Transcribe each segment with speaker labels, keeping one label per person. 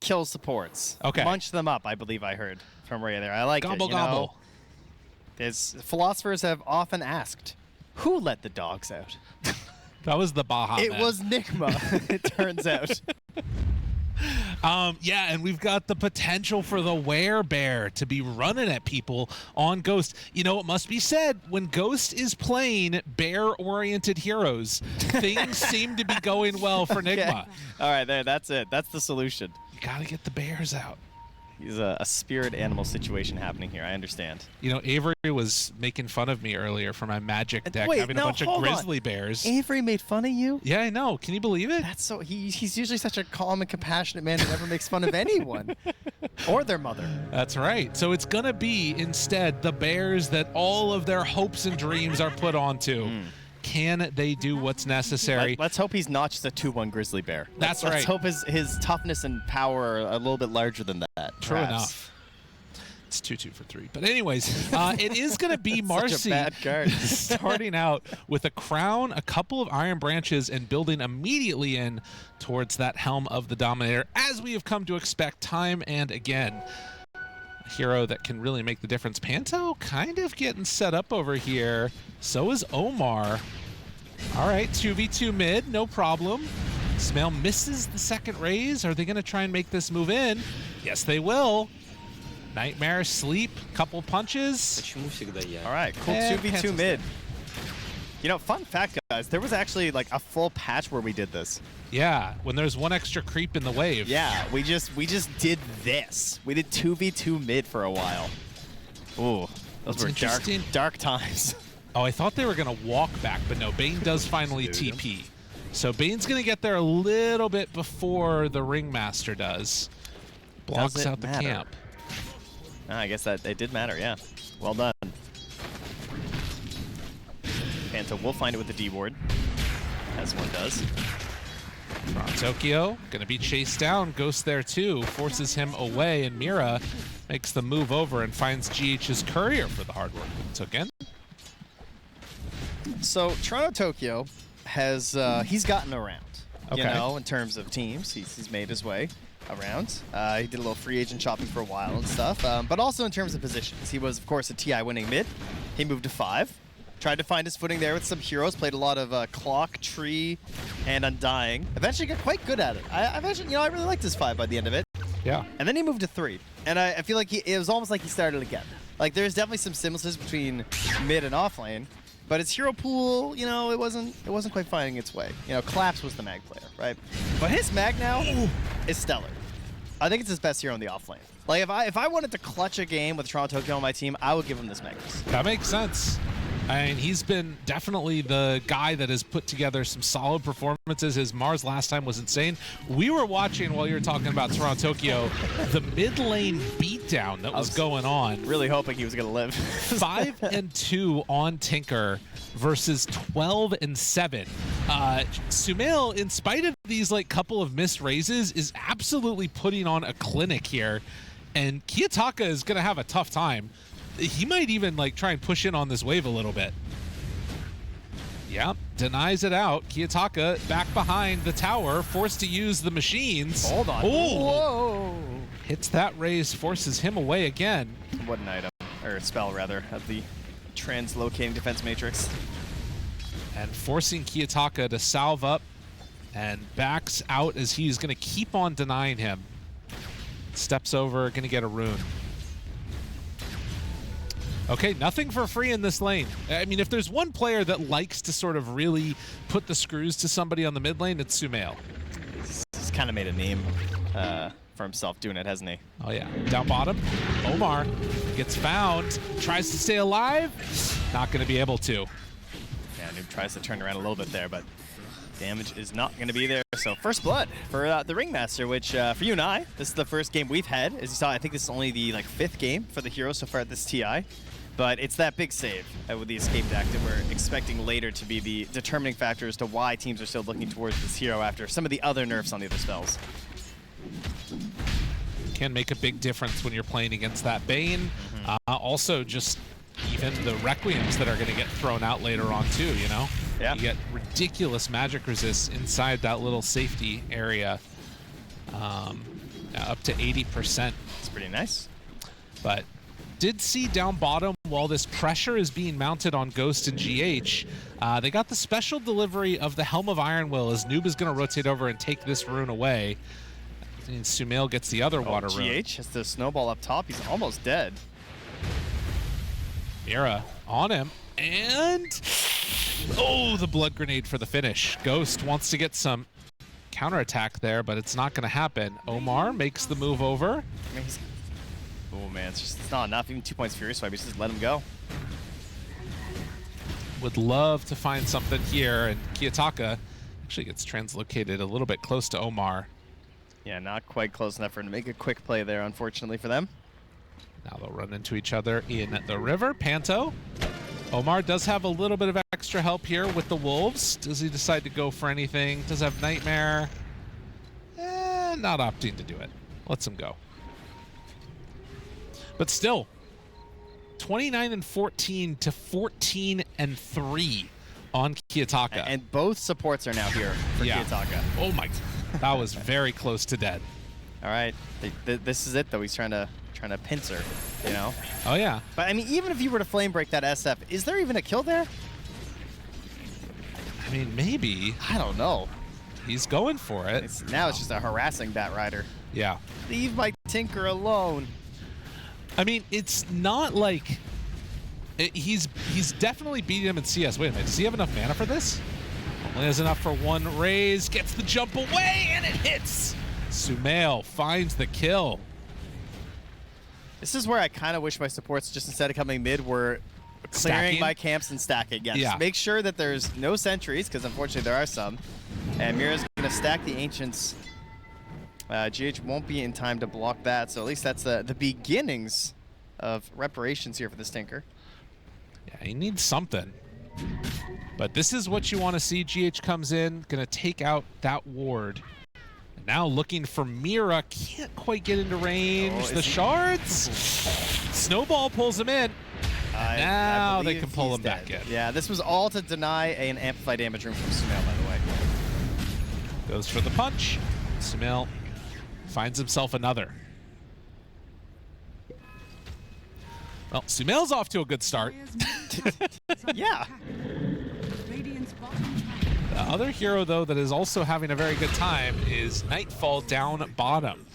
Speaker 1: kill supports.
Speaker 2: Okay.
Speaker 1: Munch them up, I believe I heard from Ray there. I like
Speaker 2: gobble,
Speaker 1: it,
Speaker 2: gobble.
Speaker 1: As philosophers have often asked, who let the dogs out?
Speaker 2: That was the Baja
Speaker 1: It
Speaker 2: Man.
Speaker 1: was Nigma, it turns out.
Speaker 2: Yeah, and we've got the potential for the werebear to be running at people on Ghost. You know, it must be said, when Ghost is playing bear-oriented heroes, things seem to be going well for Nigma.
Speaker 1: Okay. All right, there, that's it. That's the solution.
Speaker 2: You gotta get the bears out.
Speaker 1: He's a spirit animal situation happening here. I understand.
Speaker 2: You know, Avery was making fun of me earlier for my magic deck,
Speaker 1: Wait,
Speaker 2: having a bunch of
Speaker 1: hold on.
Speaker 2: grizzly bears.
Speaker 1: Avery made fun of you?
Speaker 2: Yeah, I know. Can you believe it?
Speaker 1: That's so. He's usually such a calm and compassionate man who never makes fun of anyone or their mother.
Speaker 2: That's right. So it's gonna be instead the bears that all of their hopes and dreams are put onto. Can they do what's necessary?
Speaker 1: Let's hope he's not just a 2-1 grizzly bear.
Speaker 2: That's
Speaker 1: Let's
Speaker 2: right.
Speaker 1: hope his toughness and power are a little bit larger than that.
Speaker 2: True
Speaker 1: perhaps.
Speaker 2: enough. It's 2-2 for 3. But anyways, it is going to be Marcy
Speaker 1: Such a bad card.
Speaker 2: starting out with a crown, a couple of iron branches, and building immediately in towards that helm of the Dominator, as we have come to expect time and again. A hero that can really make the difference. Panto kind of getting set up over here. So is Omar. All right, 2v2 mid, no problem. Smell misses the second raise. Are they going to try and make this move in? Yes, they will. Nightmare, sleep, couple punches.
Speaker 1: All right, cool
Speaker 2: And
Speaker 1: 2v2
Speaker 2: Panto's
Speaker 1: mid. You know, fun fact, guys, there was actually like a full patch where we did this.
Speaker 2: Yeah, when there's one extra creep in the wave.
Speaker 1: Yeah, we just did this. We did 2v2 mid for a while. Ooh, those
Speaker 2: That's
Speaker 1: were
Speaker 2: interesting.
Speaker 1: dark times.
Speaker 2: Oh, I thought they were going to walk back, but no, Bane does finally TP. So Bane's going to get there a little bit before the Ringmaster does. Blocks
Speaker 1: Does it
Speaker 2: out the
Speaker 1: matter?
Speaker 2: camp.
Speaker 1: I guess that it did matter, yeah. Well done. Panto will find it with the D ward, as one does.
Speaker 2: Tokyo going to be chased down. Ghost there too, forces him away, and Mira makes the move over and finds GH's courier for the hard work. Took in.
Speaker 1: So Toronto Tokyo has he's gotten around, you
Speaker 2: Okay.
Speaker 1: know, in terms of teams. He's made his way around. He did a little free agent shopping for a while and stuff, but also in terms of positions. He was, of course, a TI winning mid. He moved to 5. Tried to find his footing there with some heroes. Played a lot of Clock, Tree, and Undying. Eventually got quite good at it. I really liked his 5 by the end of it.
Speaker 2: Yeah.
Speaker 1: And then he moved to 3. And I feel like it was almost like he started again. Like, there's definitely some similences between mid and off lane. But his hero pool, you know, it wasn't quite finding its way. You know, Collapse was the mag player, right? But his mag now is stellar. I think it's his best hero in the off lane. Like, if I wanted to clutch a game with Toronto Tokyo on my team, I would give him this Magnus.
Speaker 2: That makes sense. I mean, he's been definitely the guy that has put together some solid performances. His Mars last time was insane. We were watching, while you were talking about Toronto Tokyo, the mid lane beatdown that was going on.
Speaker 1: Really hoping he was going to live.
Speaker 2: 5-2 on Tinker versus 12-7. Sumail, in spite of these like couple of missed raises, is absolutely putting on a clinic here. And Kiyotaka is going to have a tough time. He might even like try and push in on this wave a little bit. Yep, denies it out. Kiyotaka back behind the tower, forced to use the machines.
Speaker 1: Hold on.
Speaker 2: Oh,
Speaker 1: Whoa.
Speaker 2: hits that raise, forces him away again.
Speaker 1: What an item, or spell rather, of the translocating defense matrix.
Speaker 2: And forcing Kiyotaka to salve up and backs out as he's going to keep on denying him. Steps over, going to get a rune. Okay, nothing for free in this lane. I mean, if there's one player that likes to sort of really put the screws to somebody on the mid lane, it's Sumail.
Speaker 1: He's kind of made a name for himself doing it, hasn't he?
Speaker 2: Oh yeah, down bottom, Omar gets found, tries to stay alive, not going to be able to.
Speaker 1: Yeah, Noob tries to turn around a little bit there, but damage is not going to be there. So first blood for the Ringmaster, which for you and I, this is the first game we've had. As you saw, I think this is only the 5th game for the hero so far at this TI. But it's that big save with the escape deck that we're expecting later to be the determining factor as to why teams are still looking towards this hero after some of the other nerfs on the other spells.
Speaker 2: Can make a big difference when you're playing against that Bane. Also, just even the Requiems that are going to get thrown out later on too, you know?
Speaker 1: Yeah.
Speaker 2: You get ridiculous magic resists inside that little safety area. Now up to 80%.
Speaker 1: It's pretty nice.
Speaker 2: But did see down bottom while this pressure is being mounted on Ghost and GH, they got the special delivery of the Helm of Iron Will as Noob is going to rotate over and take this rune away. And Sumail gets the other water rune.
Speaker 1: GH has the snowball up top. He's almost dead.
Speaker 2: Mira on him, and oh, the blood grenade for the finish. Ghost wants to get some counterattack there, but it's not going to happen. Omar makes the move over.
Speaker 1: Oh man, it's not enough. Even 2 points Furious Swipe, just let him go.
Speaker 2: Would love to find something here, and Kiyotaka actually gets translocated a little bit close to Omar.
Speaker 1: Yeah, not quite close enough for him to make a quick play there, unfortunately for them.
Speaker 2: Now they'll run into each other in the river. Panto. Omar does have a little bit of extra help here with the Wolves. Does he decide to go for anything? Does have Nightmare. Not opting to do it. Lets him go. But still, 29-14 to 14-3 on Kiyotaka.
Speaker 1: And both supports are now here for Kiyotaka.
Speaker 2: Oh my, that was very close to dead.
Speaker 1: All right, this is it though. He's trying to pincer, you know.
Speaker 2: Oh yeah.
Speaker 1: But I mean, even if you were to flame break that SF, is there even a kill there?
Speaker 2: I mean, maybe.
Speaker 1: I don't know.
Speaker 2: He's going for it.
Speaker 1: Now it's just a harassing Bat Rider.
Speaker 2: Yeah.
Speaker 1: Leave my Tinker alone.
Speaker 2: I mean, it's not like he's definitely beating him in CS. Wait a minute, does he have enough mana for this? Only has enough for one raise, gets the jump away, and it hits. Sumail finds the kill.
Speaker 1: This is where I kind of wish my supports, just instead of coming mid, were clearing my camps and stacking. Yeah, just make sure that there's no sentries, because unfortunately there are some. And Mira's going to stack the Ancients. GH won't be in time to block that, so at least that's the beginnings of reparations here for this Tinker.
Speaker 2: Yeah, he needs something. But this is what you want to see. GH comes in, going to take out that ward. And now looking for Mira, can't quite get into range. The shards! Snowball pulls him in. Now they can pull him back in.
Speaker 1: Yeah, this was all to deny an amplified damage room from Sumail, by the way.
Speaker 2: Goes for the punch. Sumail finds himself another. Well, Sumail's off to a good start.
Speaker 1: Yeah.
Speaker 2: The other hero, though, that is also having a very good time is Nightfall down bottom.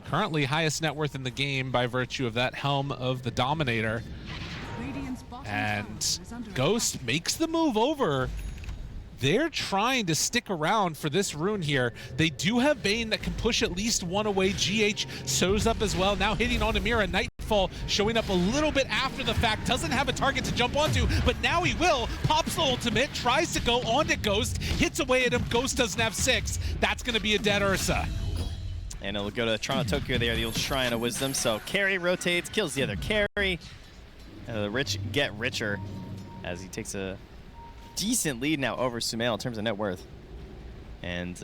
Speaker 2: Currently highest net worth in the game by virtue of that Helm of the Dominator. And Ghost makes the move over. They're trying to stick around for this rune here. They do have Bane that can push at least one away. GH shows up as well, now hitting on Amira. Nightfall showing up a little bit after the fact. Doesn't have a target to jump onto, but now he will. Pops the ultimate, tries to go onto Ghost, hits away at him. Ghost doesn't have 6. That's going to be a dead Ursa.
Speaker 1: And it'll go to Toronto Tokyo there, the old Shrine of Wisdom. So carry rotates, kills the other carry. The rich get richer as he takes a decent lead now over Sumail in terms of net worth. And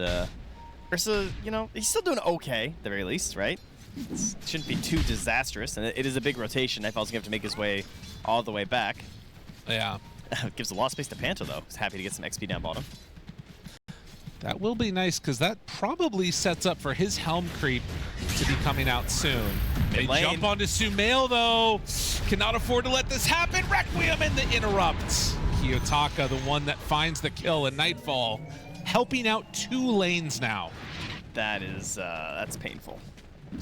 Speaker 1: Ursa, you know, he's still doing okay, at the very least, right? It shouldn't be too disastrous, and it is a big rotation. Nightfall's going to have to make his way all the way back.
Speaker 2: Yeah.
Speaker 1: Gives a lot of space to Panto, though. He's happy to get some XP down bottom.
Speaker 2: That will be nice, because that probably sets up for his Helm creep to be coming out soon. They jump onto Sumail, though. Cannot afford to let this happen. Requiem in the interrupt. Kiyotaka, the one that finds the kill in Nightfall, helping out 2 lanes now.
Speaker 1: That is, that's painful.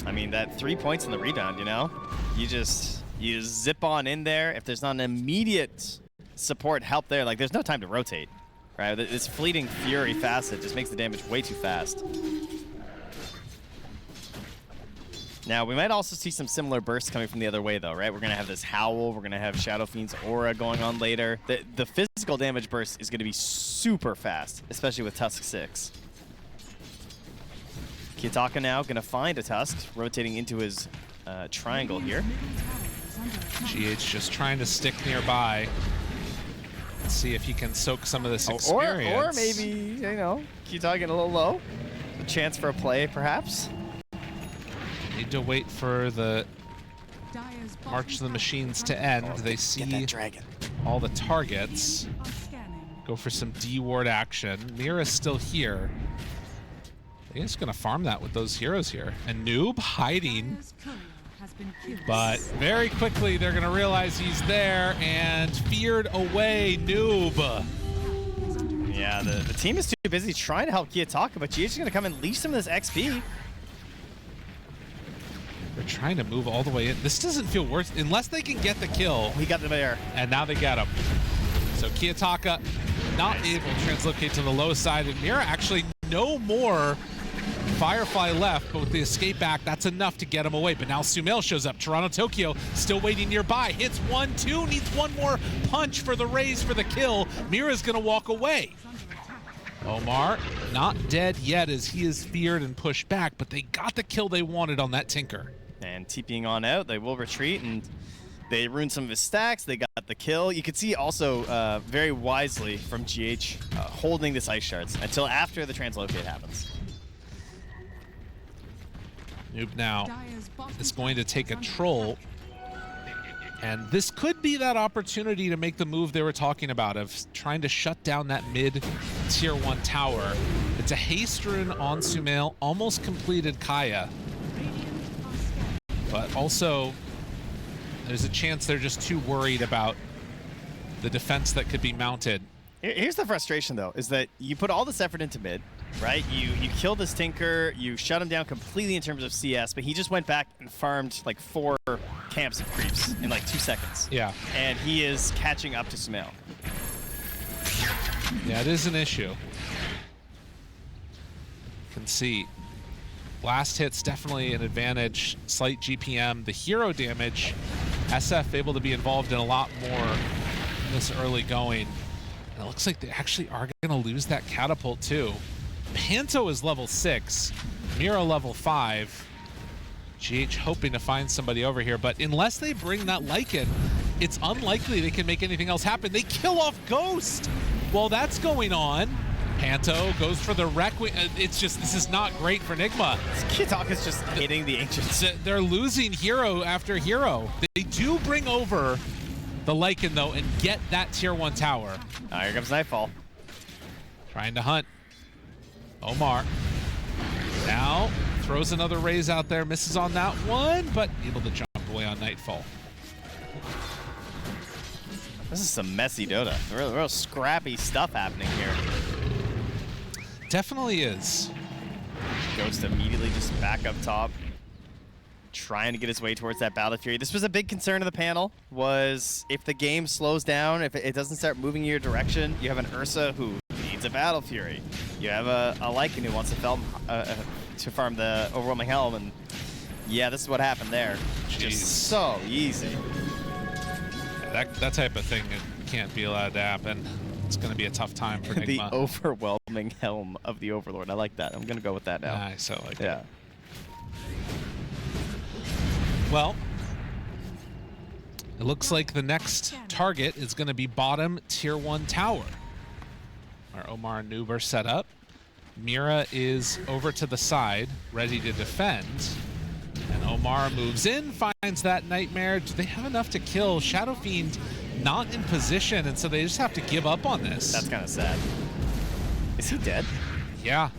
Speaker 1: I mean, that 3 points in the rebound, you know? You just zip on in there. If there's not an immediate support help there, like there's no time to rotate, right? This fleeting fury facet just makes the damage way too fast. Now, we might also see some similar bursts coming from the other way, though, right? We're going to have this Howl. We're going to have Shadow Fiend's Aura going on later. The physical damage burst is going to be super fast, especially with Tusk 6. Kiyotaka now going to find a Tusk, rotating into his triangle here.
Speaker 2: GH just trying to stick nearby. Let's see if he can soak some of this experience.
Speaker 1: Or maybe, you know, Kiyotaka getting a little low. A chance for a play, perhaps.
Speaker 2: Need to wait for the March of the Machines to end. They see all the targets. Go for some D-ward action. Mira's still here. They're just going to farm that with those heroes here. And Noob hiding. But very quickly, they're going to realize he's there and feared away Noob.
Speaker 1: Yeah, the team is too busy trying to help Kiyotaka, but GH is going to come and leash some of this XP.
Speaker 2: They're trying to move all the way in. This doesn't feel worth unless they can get the kill.
Speaker 1: He got them there.
Speaker 2: And now they get him. So Kiyotaka not able to translocate to the low side. And Mira actually no more Firefly left, but with the escape back, that's enough to get him away. But now Sumail shows up. Toronto Tokyo still waiting nearby. Hits 1-2, needs one more punch for the raise for the kill. Mira's gonna walk away. Omar not dead yet as he is feared and pushed back, but they got the kill they wanted on that Tinker.
Speaker 1: And TPing on out, they will retreat, and they ruined some of his stacks. They got the kill. You could see also very wisely from GH holding this ice shards until after the translocate happens.
Speaker 2: Noob now is going to take a troll, and this could be that opportunity to make the move they were talking about of trying to shut down that mid tier 1 tower. It's a haste rune on Sumail, almost completed Kaya, but also there's a chance they're just too worried about the defense that could be mounted.
Speaker 1: Here's the frustration, though, is that you put all this effort into mid, right? You killed this Tinker, you shut him down completely in terms of CS, but he just went back and farmed like 4 camps of creeps in like 2 seconds.
Speaker 2: Yeah.
Speaker 1: And he is catching up to Sumail.
Speaker 2: Yeah, it is an issue. You can see blast hits definitely an advantage, slight GPM, the hero damage, SF able to be involved in a lot more this early going. And it looks like they actually are going to lose that catapult too. Panto is level 6, Mira level 5. GH hoping to find somebody over here, but unless they bring that Lycan, it's unlikely they can make anything else happen. They kill off Ghost while that's going on. Panto goes for the Requiem. It's just, this is not great for Nigma.
Speaker 1: Kiyotaka's just hitting the Ancients.
Speaker 2: They're losing hero after hero. They do bring over the Lycan though and get that tier 1 tower.
Speaker 1: Here comes Nightfall.
Speaker 2: Trying to hunt. Omar now throws another raise out there, misses on that one, but able to jump away on Nightfall.
Speaker 1: This is some messy Dota. Real scrappy stuff happening here.
Speaker 2: Definitely is.
Speaker 1: Ghost immediately just back up top, trying to get his way towards that Battle Fury. This was a big concern of the panel, was if the game slows down, if it doesn't start moving in your direction, you have an Ursa who needs a Battle Fury. You have a Lycan who wants to farm the Overwhelming Helm, and yeah, this is what happened there. Just so easy.
Speaker 2: That type of thing can't be allowed to happen. It's going to be a tough time for Nigma.
Speaker 1: The Overwhelming Helm of the Overlord. I like that. I'm going to go with that now.
Speaker 2: Nice, I like that.
Speaker 1: Yeah.
Speaker 2: Well, it looks like the next target is going to be bottom tier 1 tower, where Omar and Noob are set up. Mira is over to the side, ready to defend. And Omar moves in, finds that Nightmare. Do they have enough to kill? Shadow Fiend not in position, and so they just have to give up on this.
Speaker 1: That's kind of sad. Is he dead?
Speaker 2: Yeah.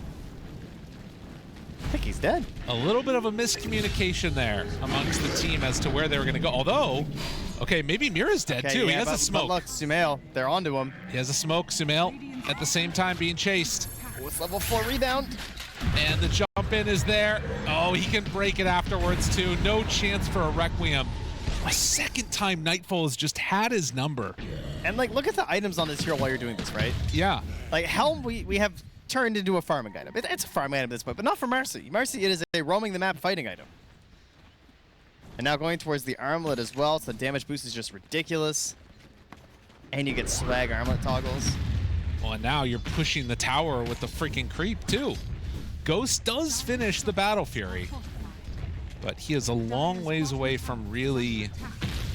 Speaker 1: I think he's dead.
Speaker 2: A little bit of a miscommunication there amongst the team as to where they were going to go. Although, okay, maybe Mira's dead too.
Speaker 1: Yeah,
Speaker 2: he has a smoke.
Speaker 1: But look, Sumail, they're onto him.
Speaker 2: He has a smoke. Sumail at the same time being chased.
Speaker 1: With level 4 rebound.
Speaker 2: And the jump in is there. Oh, he can break it afterwards too. No chance for a Requiem. A second time Nightfall has just had his number.
Speaker 1: And like, look at the items on this hero while you're doing this, right?
Speaker 2: Yeah.
Speaker 1: Like Helm, we have turned into a farming item. It's a farming item at this point, but not for Marcy. Marcy, it is a roaming the map fighting item. And now going towards the armlet as well, so the damage boost is just ridiculous. And you get swag armlet toggles.
Speaker 2: Well, and now you're pushing the tower with the freaking creep too. Ghost does finish the Battle Fury, but he is a long ways away from really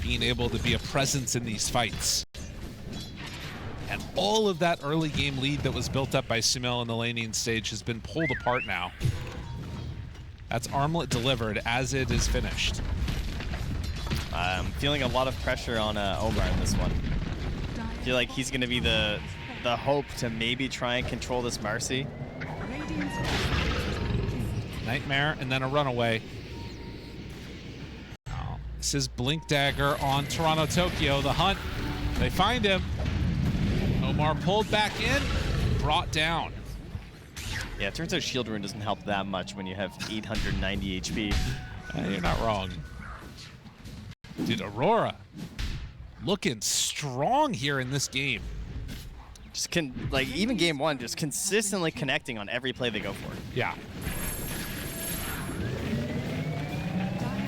Speaker 2: being able to be a presence in these fights. And all of that early game lead that was built up by Sumail in the laning stage has been pulled apart now. That's armlet delivered as it is finished.
Speaker 1: I'm feeling a lot of pressure on Omar in this one. I feel like he's going to be the hope to maybe try and control this Marcy.
Speaker 2: Nightmare and then a runaway. Oh, this is Blink Dagger on Toronto Tokyo. The hunt, they find him. Omar pulled back in, brought down.
Speaker 1: Yeah, it turns out Shield Rune doesn't help that much when you have 890 HP.
Speaker 2: You're not wrong. Dude, Aurora looking strong here in this game.
Speaker 1: Just like even game one, just consistently connecting on every play they go for.
Speaker 2: Yeah.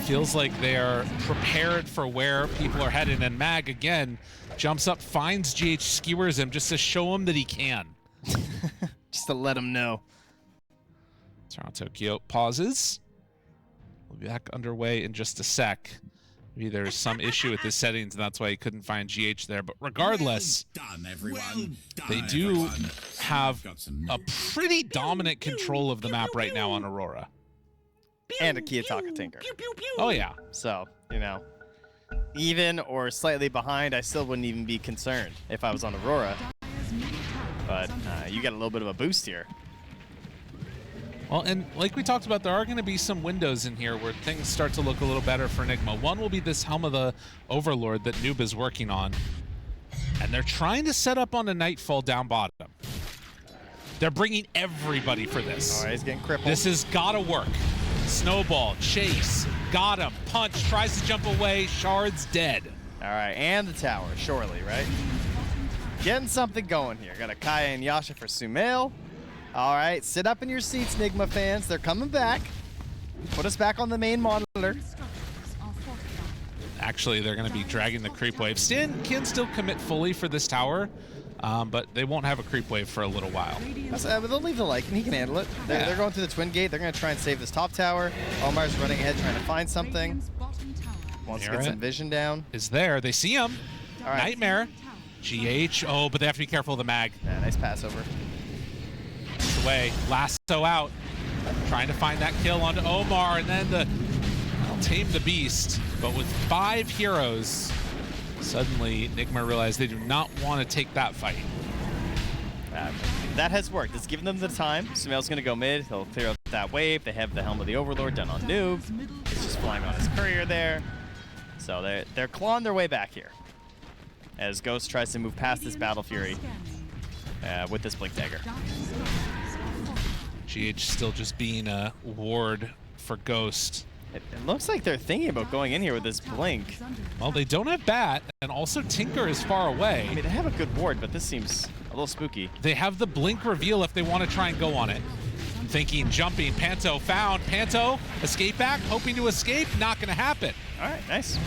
Speaker 2: Feels like they are prepared for where people are headed, and Mag again jumps up, finds GH, skewers him just to show him that he can.
Speaker 1: Just to let him know.
Speaker 2: Toronto Tokyo pauses. We'll be back underway in just a sec. Maybe there's some issue with his settings, and that's why he couldn't find GH there. But regardless, they do have a pretty dominant control of the map right now on Aurora.
Speaker 1: And a Kiyotaka Tinker.
Speaker 2: Oh, yeah.
Speaker 1: So, you know, even or slightly behind, I still wouldn't even be concerned if I was on Aurora. But you get a little bit of a boost here.
Speaker 2: Well, and like we talked about, there are going to be some windows in here where things start to look a little better for Nigma. One will be this Helm of the Overlord that Noob is working on. And they're trying to set up on a Nightfall down bottom. They're bringing everybody for this.
Speaker 1: All right, he's getting crippled.
Speaker 2: This has got to work. Snowball, chase, got him, punch, tries to jump away, Shard's dead.
Speaker 1: All right, and the tower, surely, right? Getting something going here. Got a Kaya and Yasha for Sumail. All right, sit up in your seats, Nigma fans. They're coming back. Put us back on the main monitor.
Speaker 2: Actually, they're going to be dragging the creep wave. Stin can still commit fully for this tower, but they won't have a creep wave for a little while.
Speaker 1: They'll leave the Lycan. He can handle it. They're going through the Twin Gate. They're going to try and save this top tower. Omar's running ahead trying to find something. Wants to get some vision down.
Speaker 2: Is there. They see him.
Speaker 1: All right.
Speaker 2: Nightmare. GH. Oh, but they have to be careful of the mag.
Speaker 1: Yeah, nice pass over.
Speaker 2: Away. Lasso out. Trying to find that kill onto Omar, and then the tame the beast. But with 5 heroes, suddenly Nigma realized they do not want to take that fight.
Speaker 1: That has worked. It's given them the time. Sumail's going to go mid. He'll clear up that wave. They have the Helm of the Overlord done on Noob. It's just flying on his courier there. So they're clawing their way back here as Ghost tries to move past this Battle Fury with this Blink Dagger.
Speaker 2: GH still just being a ward for Ghost.
Speaker 1: It looks like they're thinking about going in here with this Blink.
Speaker 2: Well, they don't have Bat, and also Tinker is far away.
Speaker 1: I mean, they have a good ward, but this seems a little spooky.
Speaker 2: They have the Blink reveal if they want to try and go on it. Thinking, jumping, Panto found. Panto, escape back, hoping to escape, not going to happen.
Speaker 1: All right, nice.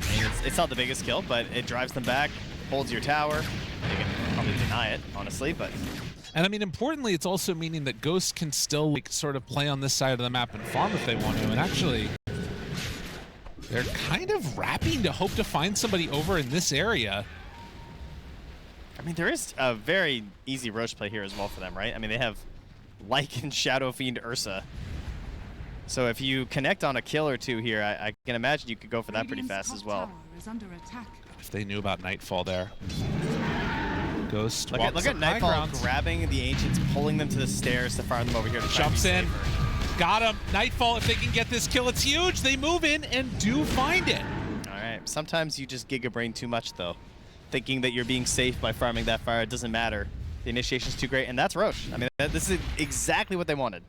Speaker 1: I mean, it's not the biggest kill, but it drives them back, holds your tower. They can probably deny it, honestly, but...
Speaker 2: And I mean, importantly, it's also meaning that Ghost can still like sort of play on this side of the map and farm if they want to. And actually, they're kind of wrapping to hope to find somebody over in this area.
Speaker 1: I mean, there is a very easy Roche play here as well for them, right? I mean, they have Lycan, Shadow Fiend, Ursa. So if you connect on a kill or two here, I can imagine you could go for that pretty fast as well.
Speaker 2: If they knew about Nightfall there. Ghost
Speaker 1: look at Nightfall grabbing the Ancients, pulling them to the stairs to fire them over here. To
Speaker 2: jumps in. Got him. Nightfall, if they can get this kill, it's huge. They move in and do find it.
Speaker 1: All right. Sometimes you just Giga Brain too much, though. Thinking that you're being safe by farming that fire, it doesn't matter. The initiation's too great, and that's Roche. I mean, this is exactly what they wanted.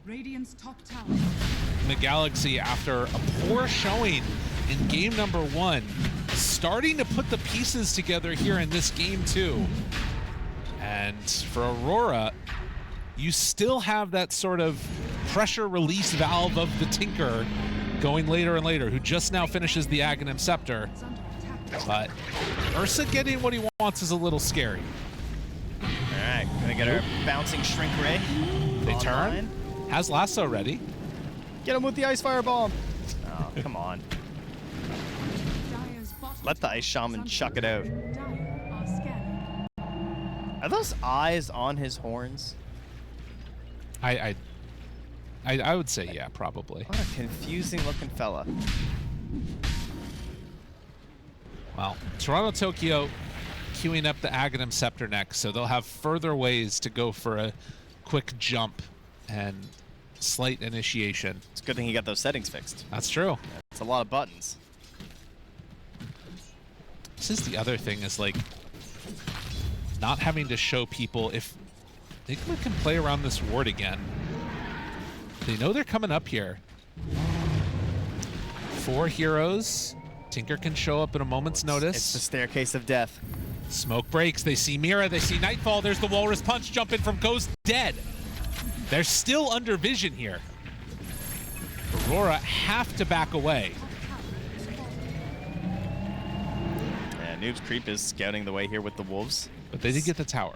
Speaker 3: Radiant's top tower.
Speaker 2: The Galaxy, after a poor showing in game number 1, starting to put the pieces together here in this game 2. And for Aurora, you still have that sort of pressure release valve of the Tinker going later and later, who just now finishes the Aghanim Scepter. But Ursa getting what he wants is a little scary.
Speaker 1: All right, gonna get our bouncing Shrink Ray.
Speaker 2: They turn. Has Lasso ready.
Speaker 1: Get him with the Ice Fire Bomb. Oh, come on. Let the Ice Shaman chuck it out. Are those eyes on his horns?
Speaker 2: I would say yeah, probably.
Speaker 1: What a confusing looking fella.
Speaker 2: Well, Toronto Tokyo queuing up the Aghanim Scepter next, so they'll have further ways to go for a quick jump and slight initiation.
Speaker 1: It's a good thing he got those settings fixed.
Speaker 2: That's true.
Speaker 1: It's a lot of buttons.
Speaker 2: This is the other thing, is like not having to show people if Nigma can play around this ward again. They know they're coming up here. 4 heroes. Tinker can show up at a moment's notice.
Speaker 1: It's the staircase of death.
Speaker 2: Smoke breaks. They see Mira. They see Nightfall. There's the Walrus Punch. Jump in from Ghost. Dead. They're still under vision here. Aurora have to back away.
Speaker 1: Yeah, Noob's creep is scouting the way here with the wolves.
Speaker 2: But they did get the tower.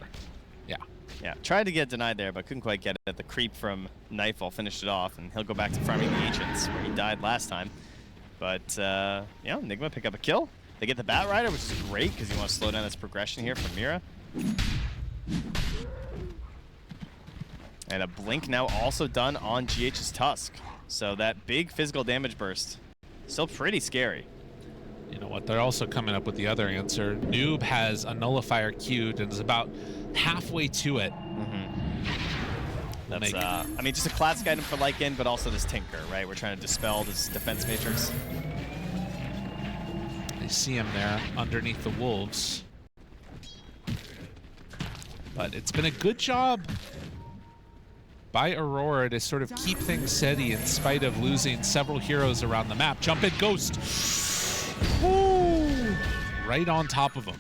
Speaker 2: Yeah.
Speaker 1: Yeah, tried to get denied there, but couldn't quite get it. The creep from Nightfall finished it off, and he'll go back to farming the Ancients, where he died last time. But, yeah, Nigma pick up a kill. They get the Bat Rider, which is great, because you want to slow down this progression here from Mira. And a blink now also done on GH's Tusk. So that big physical damage burst, still pretty scary.
Speaker 2: You know what? They're also coming up with the other answer. Noob has a nullifier queued and is about halfway to it.
Speaker 1: That's, I mean, just a classic item for Lycan, but also this Tinker, right? We're trying to dispel this defense matrix.
Speaker 2: They see him there underneath the wolves. But it's been a good job by Aurora to sort of keep things steady in spite of losing several heroes around the map. Jump in, Ghost. Woo! Right on top of him.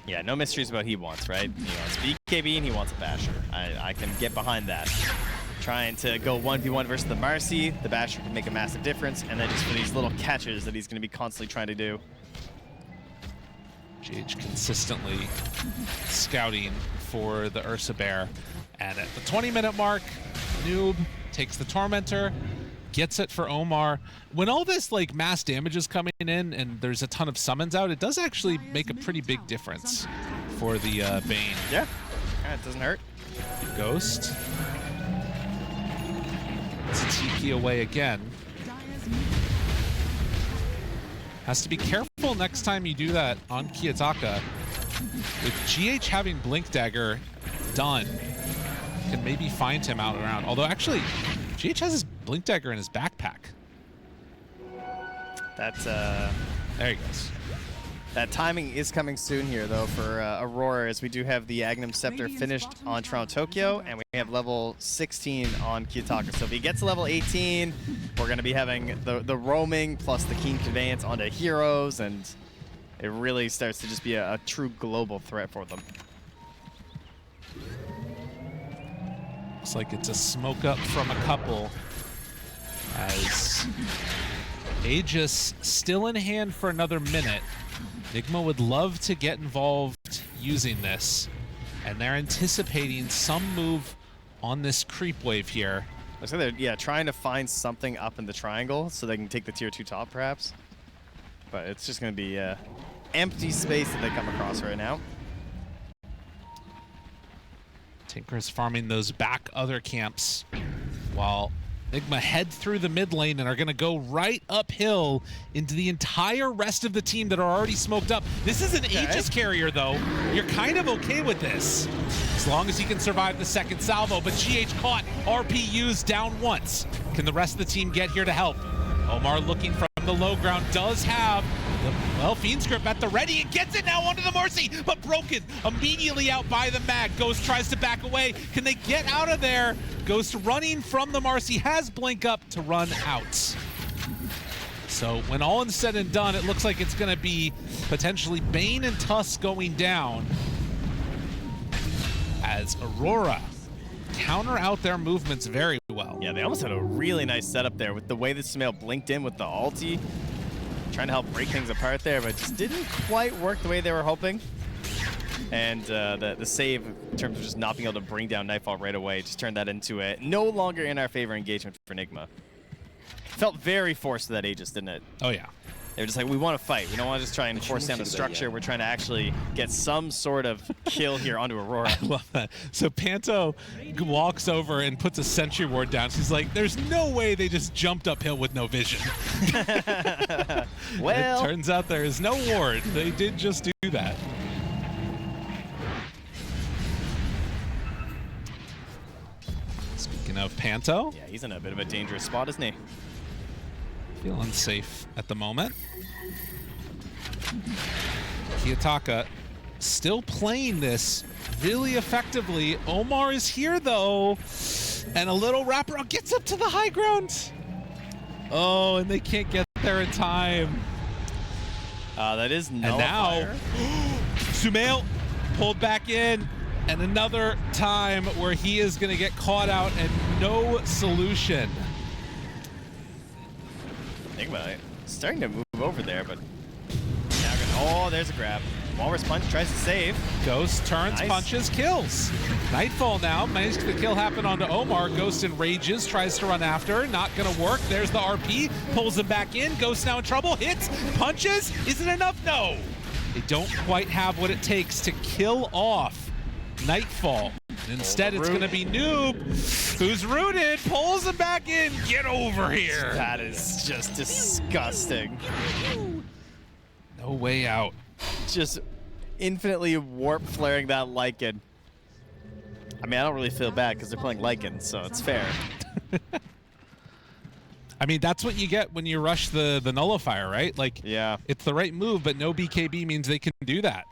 Speaker 1: Yeah, no mysteries about what he wants, right? He wants BKB and he wants a Basher. I can get behind that. Trying to go 1v1 versus the Marcy. The Basher can make a massive difference, and then just for these little catches that he's going to be constantly trying to do.
Speaker 2: GH consistently scouting for the Ursa Bear. And at the 20-minute mark, Noob takes the Tormentor, gets it for Omar. When all this like mass damage is coming in and there's a ton of summons out, it does actually make a pretty big difference for the Bane.
Speaker 1: Yeah, it doesn't hurt.
Speaker 2: Ghost. It's a TP away again. Has to be careful next time you do that on Kiyotaka. With GH having Blink Dagger done, can maybe find him out around. Although actually, GH has his Blink Dagger in his backpack.
Speaker 1: That's
Speaker 2: there he goes.
Speaker 1: That timing is coming soon here, though, for Aurora, as we do have the Agnum Scepter finished on Toronto Tokyo, and we have level 16 on Kiyotaka. So if he gets to level 18, we're going to be having the roaming plus the Keen Conveyance onto heroes, and it really starts to just be a true global threat for them.
Speaker 2: Looks like it's a smoke up from a couple, as Aegis still in hand for another minute. Nigma would love to get involved using this, and they're anticipating some move on this creep wave here.
Speaker 1: Looks like they're trying to find something up in the triangle so they can take the tier 2 top, perhaps. But it's just going to be empty space that they come across right now.
Speaker 2: Tinker's farming those back other camps while Nigma head through the mid lane and are going to go right uphill into the entire rest of the team that are already smoked up. This is an Aegis carrier, though. You're kind of okay with this, as long as he can survive the second salvo. But GH caught, RPU's down once. Can the rest of the team get here to help? Omar looking from the low ground, does have the, well, Fiend's Grip at the ready, and gets it now onto the Marcy, but broken immediately out by the Mag. Ghost tries to back away. Can they get out of there? Ghost running from the Marcy, has Blink up to run out. So when all is said and done, it looks like it's going to be potentially Bane and Tusk going down, as Aurora counter out their movements very well.
Speaker 1: Yeah, they almost had a really nice setup there with the way that Sumail blinked in with the ulti. Trying to help break things apart there, but just didn't quite work the way they were hoping. And the save in terms of just not being able to bring down Nightfall right away just turned that into a no longer in our favor engagement for Nigma. Felt very forced to that Aegis, didn't it?
Speaker 2: Oh yeah.
Speaker 1: They were just like, we want to fight. We don't want to just try and force down the structure. We're trying to actually get some sort of kill here onto Aurora.
Speaker 2: I love that. So Panto walks over and puts a sentry ward down. She's like, there's no way they just jumped uphill with no vision.
Speaker 1: Well,
Speaker 2: it turns out there is no ward. They did just do that. Speaking Speaking of Panto.
Speaker 1: Yeah, he's in a bit of a dangerous spot, isn't he?
Speaker 2: Feeling safe at the moment. Kiyotaka still playing this really effectively. Omar is here though. And a little wraparound gets up to the high ground. Oh, and they can't get there in time.
Speaker 1: That is
Speaker 2: And now, Sumail pulled back in. And another time where he is going to get caught out and no solution.
Speaker 1: Nigma starting to move over there, but oh, there's a grab. Walrus Punch tries to save.
Speaker 2: Ghost turns,
Speaker 1: Nice.
Speaker 2: punches, kills. Nightfall now. Managed the kill happen onto Omar. Ghost enrages, tries to run after. Not going to work. There's the RP. Pulls him back in. Ghost now in trouble. Hits, punches. Is it enough? No. They don't quite have what it takes to kill off Nightfall. And instead, it's going to be Noob, who's rooted, pulls him back in. Get over here.
Speaker 1: That is just disgusting.
Speaker 2: No way out.
Speaker 1: Just infinitely warp flaring that Lycan. I mean, I don't really feel bad because they're playing Lycan, so it's fair.
Speaker 2: I mean, that's what you get when you rush the nullifier, right? Like,
Speaker 1: Yeah.
Speaker 2: it's the right move, but no BKB means they can do that.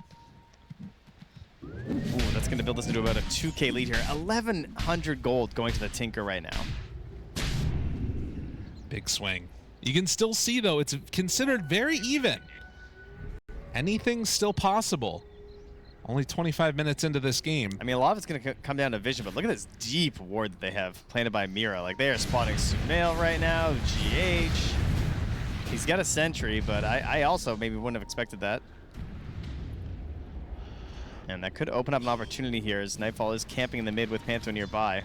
Speaker 1: Ooh, that's going to build us into about a 2K lead here. 1,100 gold going to the Tinker right now.
Speaker 2: Big swing. You can still see, though, it's considered very even. Anything's still possible. Only 25 minutes into this game.
Speaker 1: I mean, a lot of it's going to come down to vision, but look at this deep ward that they have planted by Mira. Like, they are spotting Sumail right now, GH. He's got a sentry, but I also maybe wouldn't have expected that. And that could open up an opportunity here as Nightfall is camping in the mid with Panto nearby.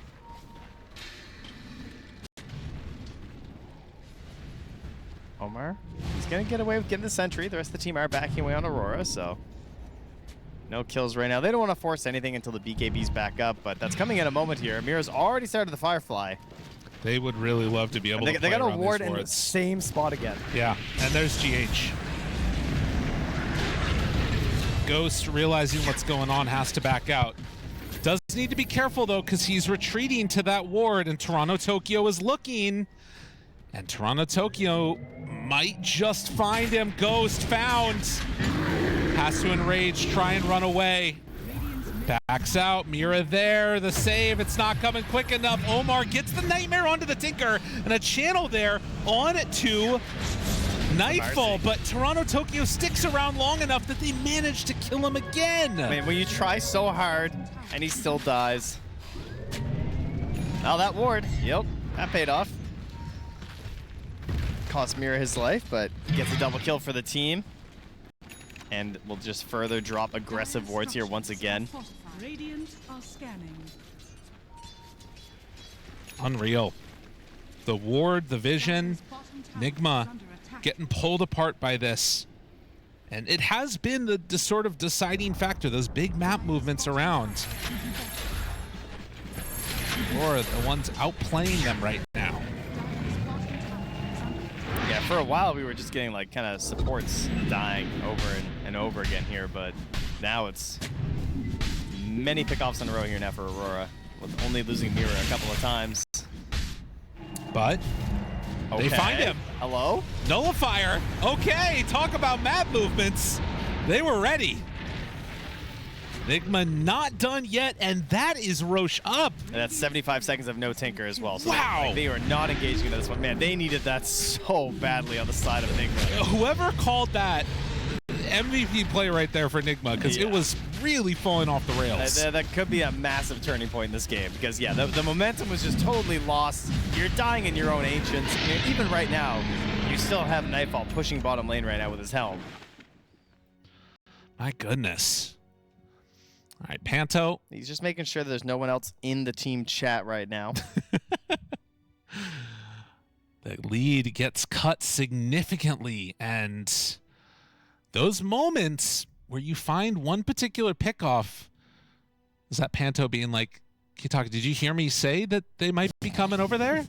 Speaker 1: Omar, he's going to get away with getting the sentry. The rest of the team are backing away on Aurora, so no kills right now. They don't want to force anything until the BKB's back up, but that's coming in a moment here. Mira's already started the Firefly.
Speaker 2: They would really love to be able to play
Speaker 1: They got a
Speaker 2: around
Speaker 1: ward
Speaker 2: these
Speaker 1: in the
Speaker 2: wards.
Speaker 1: same spot again.
Speaker 2: Yeah, and there's GH. Ghost, realizing what's going on, has to back out. Does need to be careful, though, because he's retreating to that ward, and Toronto Tokyo is looking. And Toronto Tokyo might just find him. Ghost found. Has to enrage, try and run away. Backs out, Mira there, the save, it's not coming quick enough. Omar gets the Nightmare onto the Tinker, and a channel there on to Nightfall, but Toronto Tokyo sticks around long enough that they manage to kill him again.
Speaker 1: I mean, when you try so hard and he still dies. Now that ward, yep, that paid off. Cost Mira his life, but gets a double kill for the team. And we'll just further drop aggressive wards here once again.
Speaker 3: Radiant are scanning.
Speaker 2: Unreal. The ward, the vision, Nigma getting pulled apart by this. And it has been the sort of deciding factor, those big map movements around. Or the ones outplaying them right now.
Speaker 1: Yeah, for a while we were just getting like kind of supports dying over and over again here, but now it's many pickoffs in a row here now for Aurora, with only losing Mira a couple of times.
Speaker 2: But they find him.
Speaker 1: Hello?
Speaker 2: Nullifier. Okay, talk about map movements. They were ready. Nigma not done yet, and that is Roche up.
Speaker 1: And that's 75 seconds of no Tinker as well. So
Speaker 2: Wow.
Speaker 1: like, they are not engaging in this one. Man, they needed that so badly on the side of Nigma.
Speaker 2: Whoever called that MVP play right there for Nigma, because it was really falling off the rails.
Speaker 1: That could be a massive turning point in this game because, yeah, the momentum was just totally lost. You're dying in your own Ancients. I mean, even right now, you still have Nightfall pushing bottom lane right now with his helm.
Speaker 2: My goodness. All right, Panto.
Speaker 1: He's just making sure that there's no one else in the team chat right now.
Speaker 2: The lead gets cut significantly, and those moments where you find one particular pickoff, is that Panto being like, Kiyotaka, did you hear me say that they might be coming over there?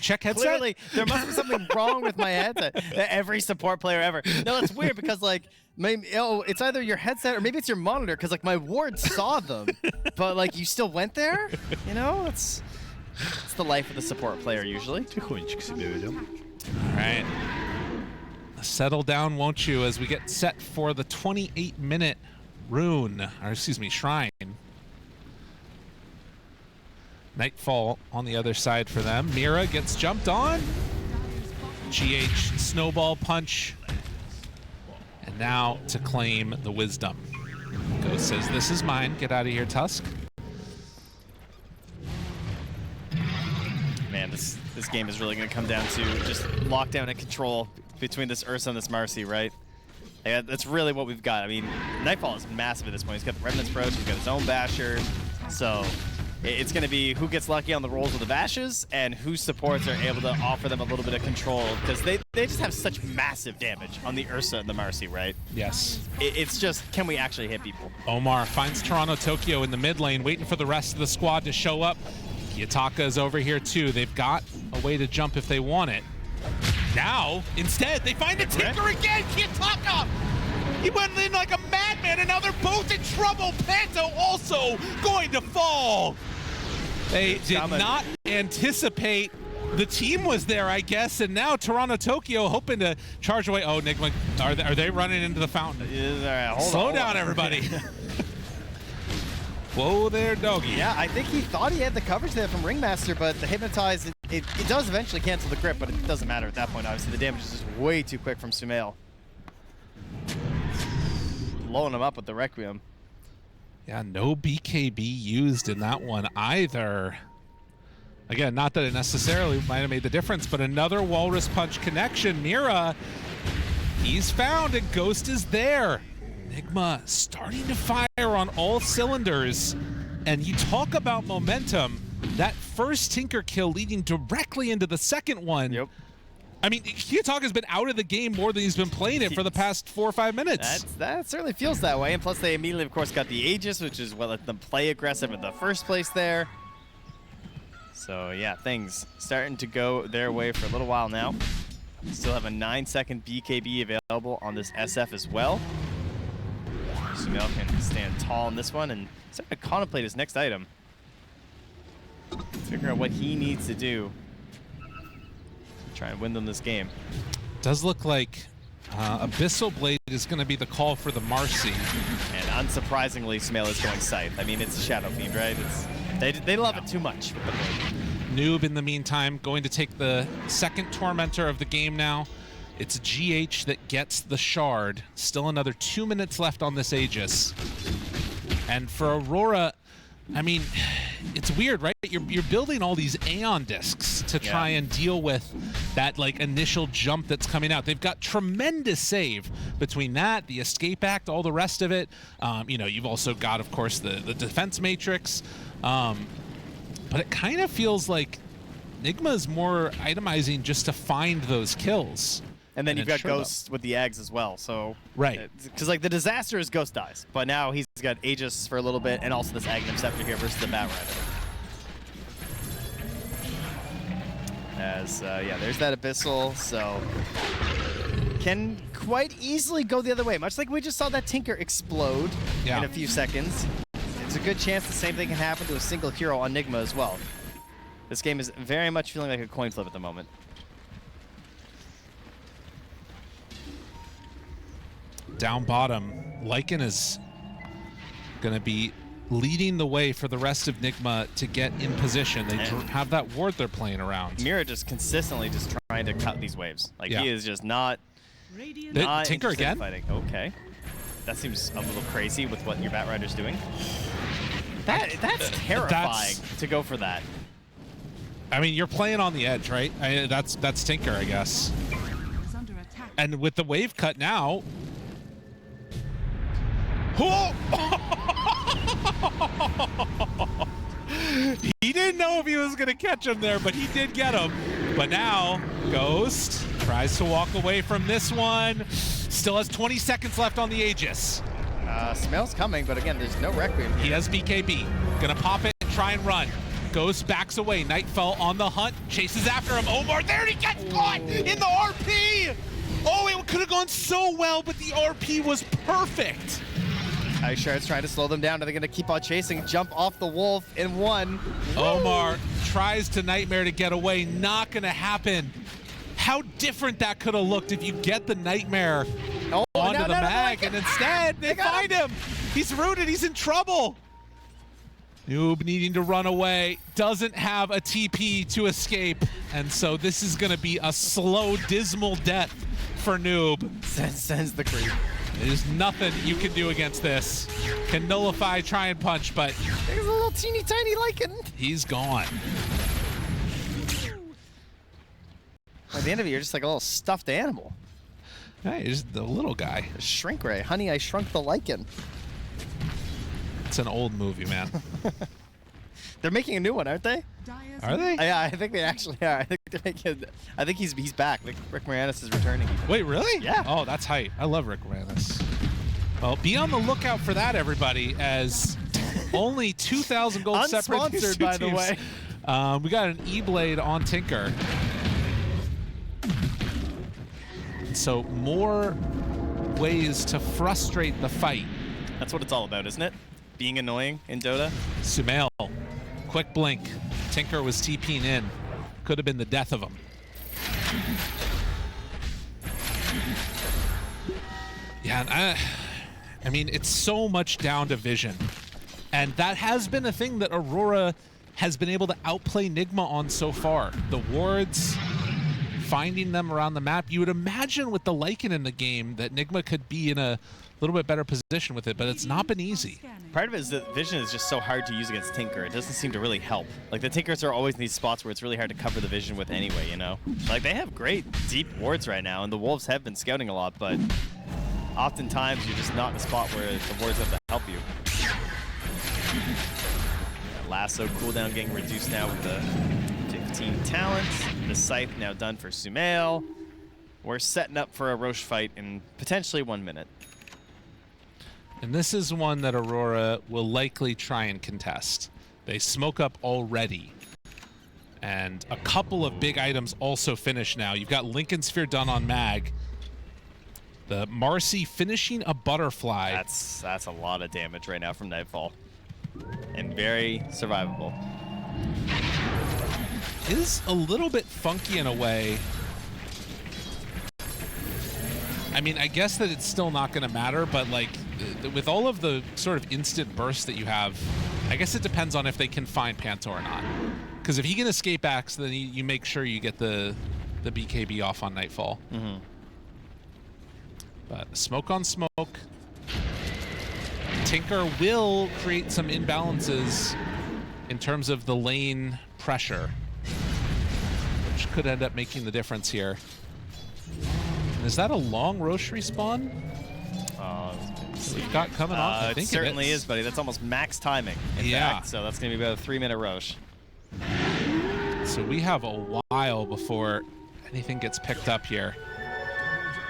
Speaker 2: Check headset?
Speaker 1: Clearly, there must be something wrong with my headset. Every support player ever. No, it's weird because, like, maybe, it's either your headset or maybe it's your monitor because, like, my ward saw them. But, like, you still went there? You know, it's It's the life of the support player usually.
Speaker 2: All right. Settle down, won't you, as we get set for the 28-minute shrine. Nightfall on the other side for them. Mira gets jumped on. GH snowball punch. And now to claim the wisdom. Ghost says, this is mine. Get out of here, Tusk.
Speaker 1: Man, this game is really going to come down to just lockdown and control between this Ursa and this Marcy, right? Like, that's really what we've got. I mean, Nightfall is massive at this point. He's got the Remnant's Approach, he's got his own Basher. So it's going to be who gets lucky on the rolls with the Bashes and whose supports are able to offer them a little bit of control, because they just have such massive damage on the Ursa and the Marcy, right?
Speaker 2: Yes.
Speaker 1: It's just, can we actually hit people?
Speaker 2: Omar finds Toronto Tokyo in the mid lane, waiting for the rest of the squad to show up. Yataka is over here too. They've got a way to jump if they want it. Now, instead, they find the Tinker again. Yataka! He went in like a madman, and now they're both in trouble. Panto also going to fall. They did not anticipate the team was there, I guess, and now Toronto Tokyo hoping to charge away. Oh, Nigma, are they running into the fountain? Slow down, everybody. Whoa there, doggy.
Speaker 1: Yeah, I think he thought he had the coverage there from Ringmaster, but the Hypnotize, it does eventually cancel the grip, but it doesn't matter at that point, obviously. The damage is just way too quick from Sumail. Blowing him up with the Requiem.
Speaker 2: Yeah, no BKB used in that one either. Again, not that it necessarily might have made the difference, but another Walrus Punch connection. Mira, he's found, and Ghost is there. Nigma starting to fire on all cylinders, and you talk about momentum. That first Tinker kill leading directly into the second one.
Speaker 1: Yep.
Speaker 2: I mean, Kiyotaka's been out of the game more than he's been playing it for the past 4 or 5 minutes.
Speaker 1: That certainly feels that way, and plus they immediately, of course, got the Aegis, which is what let them play aggressive in the first place there. So yeah, things starting to go their way for a little while now. Still have a 9-second BKB available on this SF as well. Sumail can stand tall in this one and start to contemplate his next item. Figure out what he needs to do to try and win them this game.
Speaker 2: Does look like Abyssal Blade is going to be the call for the Marcy.
Speaker 1: And unsurprisingly, Sumail is going Scythe. I mean, it's Shadow Fiend, right? They love it too much with the blade.
Speaker 2: Noob, in the meantime, going to take the second Tormentor of the game now. It's GH that gets the shard. Still another 2 minutes left on this Aegis. And for Aurora, I mean, it's weird, right? You're building all these Aeon discs to try and deal with that like initial jump that's coming out. They've got tremendous save between that, the Escape Act, all the rest of it. You know, you've also got, of course, the defense matrix. But it kind of feels like Nigma's more itemizing just to find those kills.
Speaker 1: And then you've got Ghost with the eggs as well, so...
Speaker 2: Right.
Speaker 1: Because, like, the disaster is Ghost dies, but now he's got Aegis for a little bit, and also this Aghanim Scepter here versus the Bat Rider. As, yeah, there's that Abyssal, so... Can quite easily go the other way, much like we just saw that Tinker explode in a few seconds. It's a good chance the same thing can happen to a single hero on Nigma as well. This game is very much feeling like a coin flip at the moment.
Speaker 2: Down bottom, Lycan is going to be leading the way for the rest of Nigma to get in position. They have that ward they're playing around.
Speaker 1: Mira just consistently just trying to cut these waves. Like, he is just not
Speaker 2: Tinker again?
Speaker 1: Fighting. Okay. That seems a little crazy with what your Bat Rider's doing. That's terrifying to go for that.
Speaker 2: I mean, you're playing on the edge, right? That's Tinker, I guess. And with the wave cut now... He didn't know if he was going to catch him there, but he did get him. But now, Ghost tries to walk away from this one. Still has 20 seconds left on the Aegis.
Speaker 1: Sumail's coming, but again, there's no Requiem here.
Speaker 2: He has BKB. Gonna pop it and try and run. Ghost backs away. Nightfall on the hunt. Chases after him. Omar, there he gets caught in the RP! Oh, it could have gone so well, but the RP was perfect.
Speaker 1: Ice Shard's trying to slow them down. Are they going to keep on chasing? Jump off the wolf in one.
Speaker 2: Omar tries to Nightmare to get away. Not going to happen. How different that could have looked if you get the Nightmare onto the mag, and instead they find him. He's rooted. He's in trouble. Noob needing to run away. Doesn't have a TP to escape. And so this is going to be a slow, dismal death for Noob.
Speaker 1: Sends the creep.
Speaker 2: There's nothing you can do against this. Can nullify, try and punch, but
Speaker 1: there's a little teeny tiny lichen.
Speaker 2: He's gone.
Speaker 1: At the end of it, you're just like a little stuffed animal.
Speaker 2: Hey, he's the little guy.
Speaker 1: A shrink ray. Honey, I shrunk the lichen.
Speaker 2: It's an old movie, man.
Speaker 1: They're making a new one, aren't they?
Speaker 2: Are they?
Speaker 1: Yeah, I think they actually are. I think they're making. I think he's back. Like Rick Moranis is returning.
Speaker 2: Wait, really?
Speaker 1: Yeah.
Speaker 2: Oh, that's hype. I love Rick Moranis. Well, be on the lookout for that, everybody, as only 2,000 gold separate these
Speaker 1: Unsponsored,
Speaker 2: two
Speaker 1: by the
Speaker 2: teams.
Speaker 1: way.
Speaker 2: We got an E-Blade on Tinker. So more ways to frustrate the fight.
Speaker 1: That's what it's all about, isn't it? Being annoying in Dota.
Speaker 2: Sumail, quick blink. Tinker was TPing in. Could have been the death of him. Yeah, and I mean, it's so much down to vision. And that has been a thing that Aurora has been able to outplay Nigma on so far. The wards, finding them around the map. You would imagine with the Lycan in the game that Nigma could be in a little bit better position with it, but it's not been easy.
Speaker 1: Part of it is that vision is just so hard to use against Tinker. It doesn't seem to really help. Like, the Tinkers are always in these spots where it's really hard to cover the vision with anyway, you know? Like, they have great deep wards right now, and the Wolves have been scouting a lot, but oftentimes you're just not in a spot where the wards have to help you. Lasso cooldown getting reduced now with the 15 talents. The Scythe now done for Sumail. We're setting up for a Roche fight in potentially 1 minute.
Speaker 2: And this is one that Aurora will likely try and contest. They smoke up already. And a couple of big items also finish now. You've got Lincoln Sphere done on Mag. The Marcy finishing a butterfly.
Speaker 1: That's a lot of damage right now from Nightfall. And very survivable.
Speaker 2: Is a little bit funky in a way. I mean, I guess that it's still not going to matter, but like with all of the sort of instant bursts that you have, I guess it depends on if they can find Panto or not. Because if he can escape Axe, then you make sure you get the BKB off on Nightfall.
Speaker 1: Mm-hmm.
Speaker 2: But smoke on smoke. Tinker will create some imbalances in terms of the lane pressure, which could end up making the difference here. Is that a long Roche respawn? We've got coming off. I think
Speaker 1: it certainly is, buddy. That's almost max timing. In fact, so that's going to be about a 3-minute Roche.
Speaker 2: So we have a while before anything gets picked up here.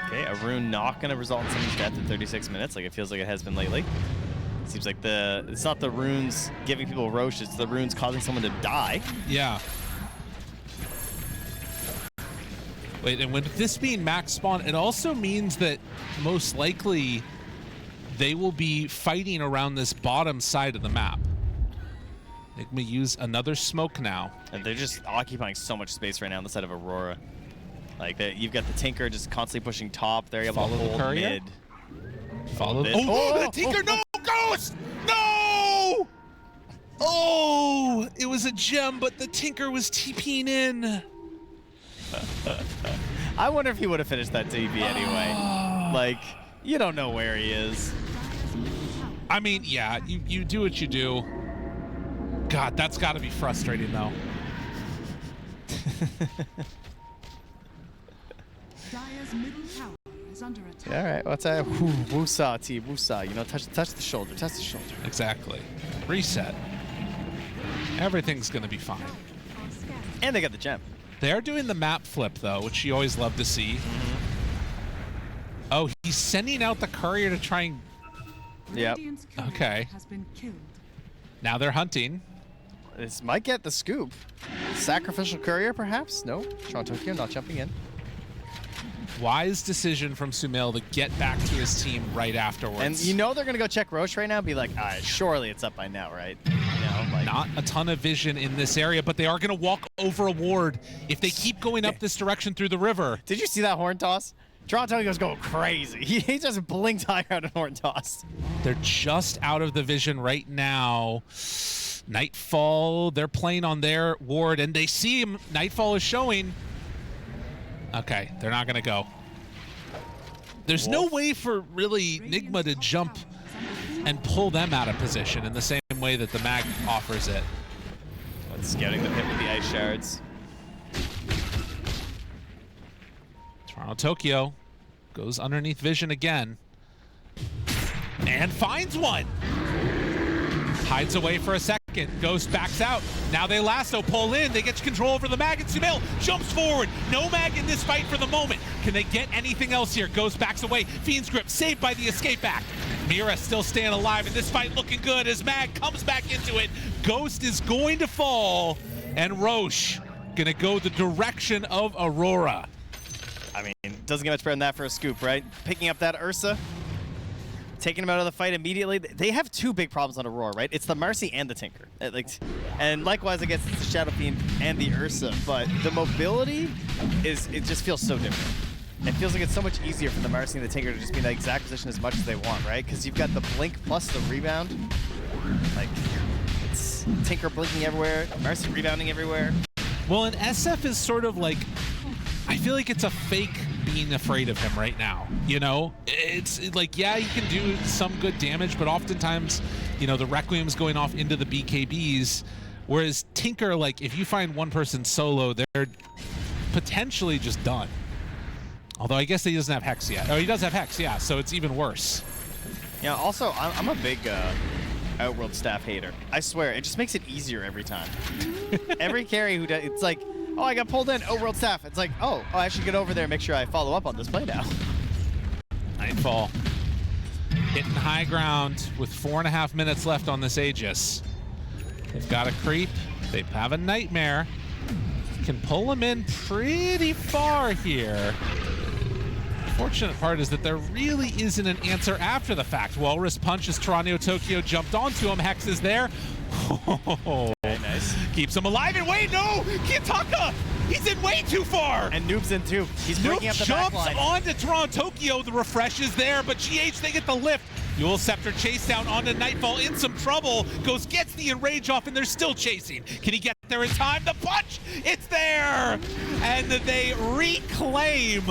Speaker 1: Okay, a rune not going to result in someone's death in 36 minutes, like it feels like it has been lately. Seems like it's not the runes giving people Roche, it's the runes causing someone to die.
Speaker 2: Yeah. Wait, and with this being max spawn, it also means that most likely they will be fighting around this bottom side of the map. Nigma use another smoke now.
Speaker 1: And they're just occupying so much space right now on the side of Aurora. Like, you've got the Tinker just constantly pushing top. They're able to hold mid.
Speaker 2: Follow. Oh, the Tinker, no! Ghost! No! Oh! It was a gem, but the Tinker was TPing in.
Speaker 1: I wonder if he would have finished that TP anyway. Like, you don't know where he is.
Speaker 2: I mean, yeah, you do what you do. God, that's got to be frustrating, though.
Speaker 3: Dire's middle tower is under attack.
Speaker 1: Yeah, all right, what's that? Wusa, T, Wusa. You know, touch the shoulder, touch the shoulder.
Speaker 2: Exactly. Reset. Everything's going to be fine.
Speaker 1: And they got the gem.
Speaker 2: They are doing the map flip, though, which you always love to see. Oh, he's sending out the courier to try and...
Speaker 1: Yep.
Speaker 2: Okay.
Speaker 3: Has been killed.
Speaker 2: Now they're hunting.
Speaker 1: This might get the scoop. Sacrificial courier, perhaps? No. Toronto here, not jumping in.
Speaker 2: Wise decision from Sumail to get back to his team right afterwards.
Speaker 1: And you know they're going to go check Roche right now and be like, all right, surely it's up by now, right? You know, like,
Speaker 2: not a ton of vision in this area, but they are going to walk over a ward if they keep going up this direction through the river.
Speaker 1: Did you see that horn toss? Tronto's going crazy. He just blinked high out of horn toss.
Speaker 2: They're just out of the vision right now. Nightfall, they're playing on their ward, and they see him. Nightfall is showing. Okay, they're not going to go. There's no way for really Nigma to jump and pull them out of position in the same way that the mag offers it.
Speaker 1: It's scouting the pit with the ice shards.
Speaker 2: Toronto Tokyo goes underneath vision again and finds one. Hides away for a second. Ghost backs out. Now they lasso, pull in. They get control over the mag, and Sumail jumps forward. No mag in this fight for the moment. Can they get anything else here? Ghost backs away. Fiend's Grip saved by the escape act. Mira still staying alive, and this fight looking good as mag comes back into it. Ghost is going to fall, and Roche gonna go the direction of Aurora.
Speaker 1: I mean, doesn't get much better than that for a scoop, right? Picking up that Ursa, taking him out of the fight immediately. They have two big problems on Aurora, right? It's the Marcy and the Tinker. And likewise, I guess it's the Shadow Fiend and the Ursa, but the mobility it just feels so different. It feels like it's so much easier for the Marcy and the Tinker to just be in that exact position as much as they want, right? Because you've got the blink plus the rebound. Like, it's Tinker blinking everywhere, Marcy rebounding everywhere.
Speaker 2: Well, and SF is sort of like, I feel like it's a fake being afraid of him right now, you know? It's like, yeah, you can do some good damage, but oftentimes, you know, the Requiem's going off into the BKBs, whereas Tinker, like, if you find one person solo, they're potentially just done. Although I guess he doesn't have Hex yet. Oh, he does have Hex, yeah, so it's even worse.
Speaker 1: Yeah, also, I'm a big Outworld staff hater. I swear, it just makes it easier every time. Every carry who does, it's like, oh, I got pulled in, Outworld staff. It's like, oh, I should get over there and make sure I follow up on this play now.
Speaker 2: Nightfall hitting high ground with 4.5 minutes left on this Aegis. They've got a creep. They have a Nightmare. Can pull him in pretty far here. Fortunate part is that there really isn't an answer after the fact. Walrus Punch as Toronto Tokyo jumped onto him. Hex is there.
Speaker 1: Very nice.
Speaker 2: Keeps him alive, and wait, no! Kiyotaka! He's in way too far!
Speaker 1: And Noob's in too. He's breaking up the
Speaker 2: jumps
Speaker 1: backline.
Speaker 2: onto Toronto Tokyo. The refresh is there, but GH, they get the lift. Yule Scepter chase down onto Nightfall in some trouble. Ghost gets the enrage off, and they're still chasing. Can he get there in time? The punch! It's there! And they reclaim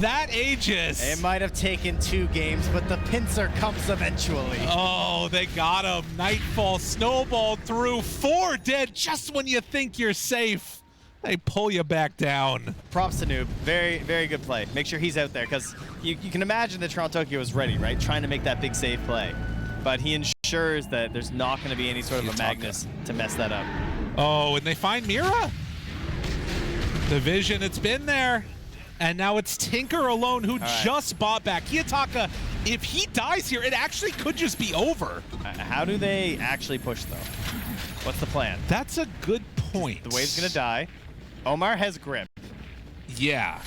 Speaker 2: that Aegis.
Speaker 1: It might have taken 2 games, but the pincer comes eventually.
Speaker 2: Oh, they got him. Nightfall snowballed through. 4 dead just when you think you're safe. They pull you back down.
Speaker 1: Props to Noob. Very, very good play. Make sure he's out there, because you can imagine that Toronto Tokyo is ready, right? Trying to make that big save play. But he ensures that there's not going to be any sort of a Magnus to mess that up.
Speaker 2: Oh, and they find Mira. The vision, it's been there. And now it's Tinker alone who just bought back. Kiyotaka, if he dies here, it actually could just be over.
Speaker 1: How do they actually push, though? What's the plan?
Speaker 2: That's a good point.
Speaker 1: The wave's going to die. Omar has grip.
Speaker 2: Yeah.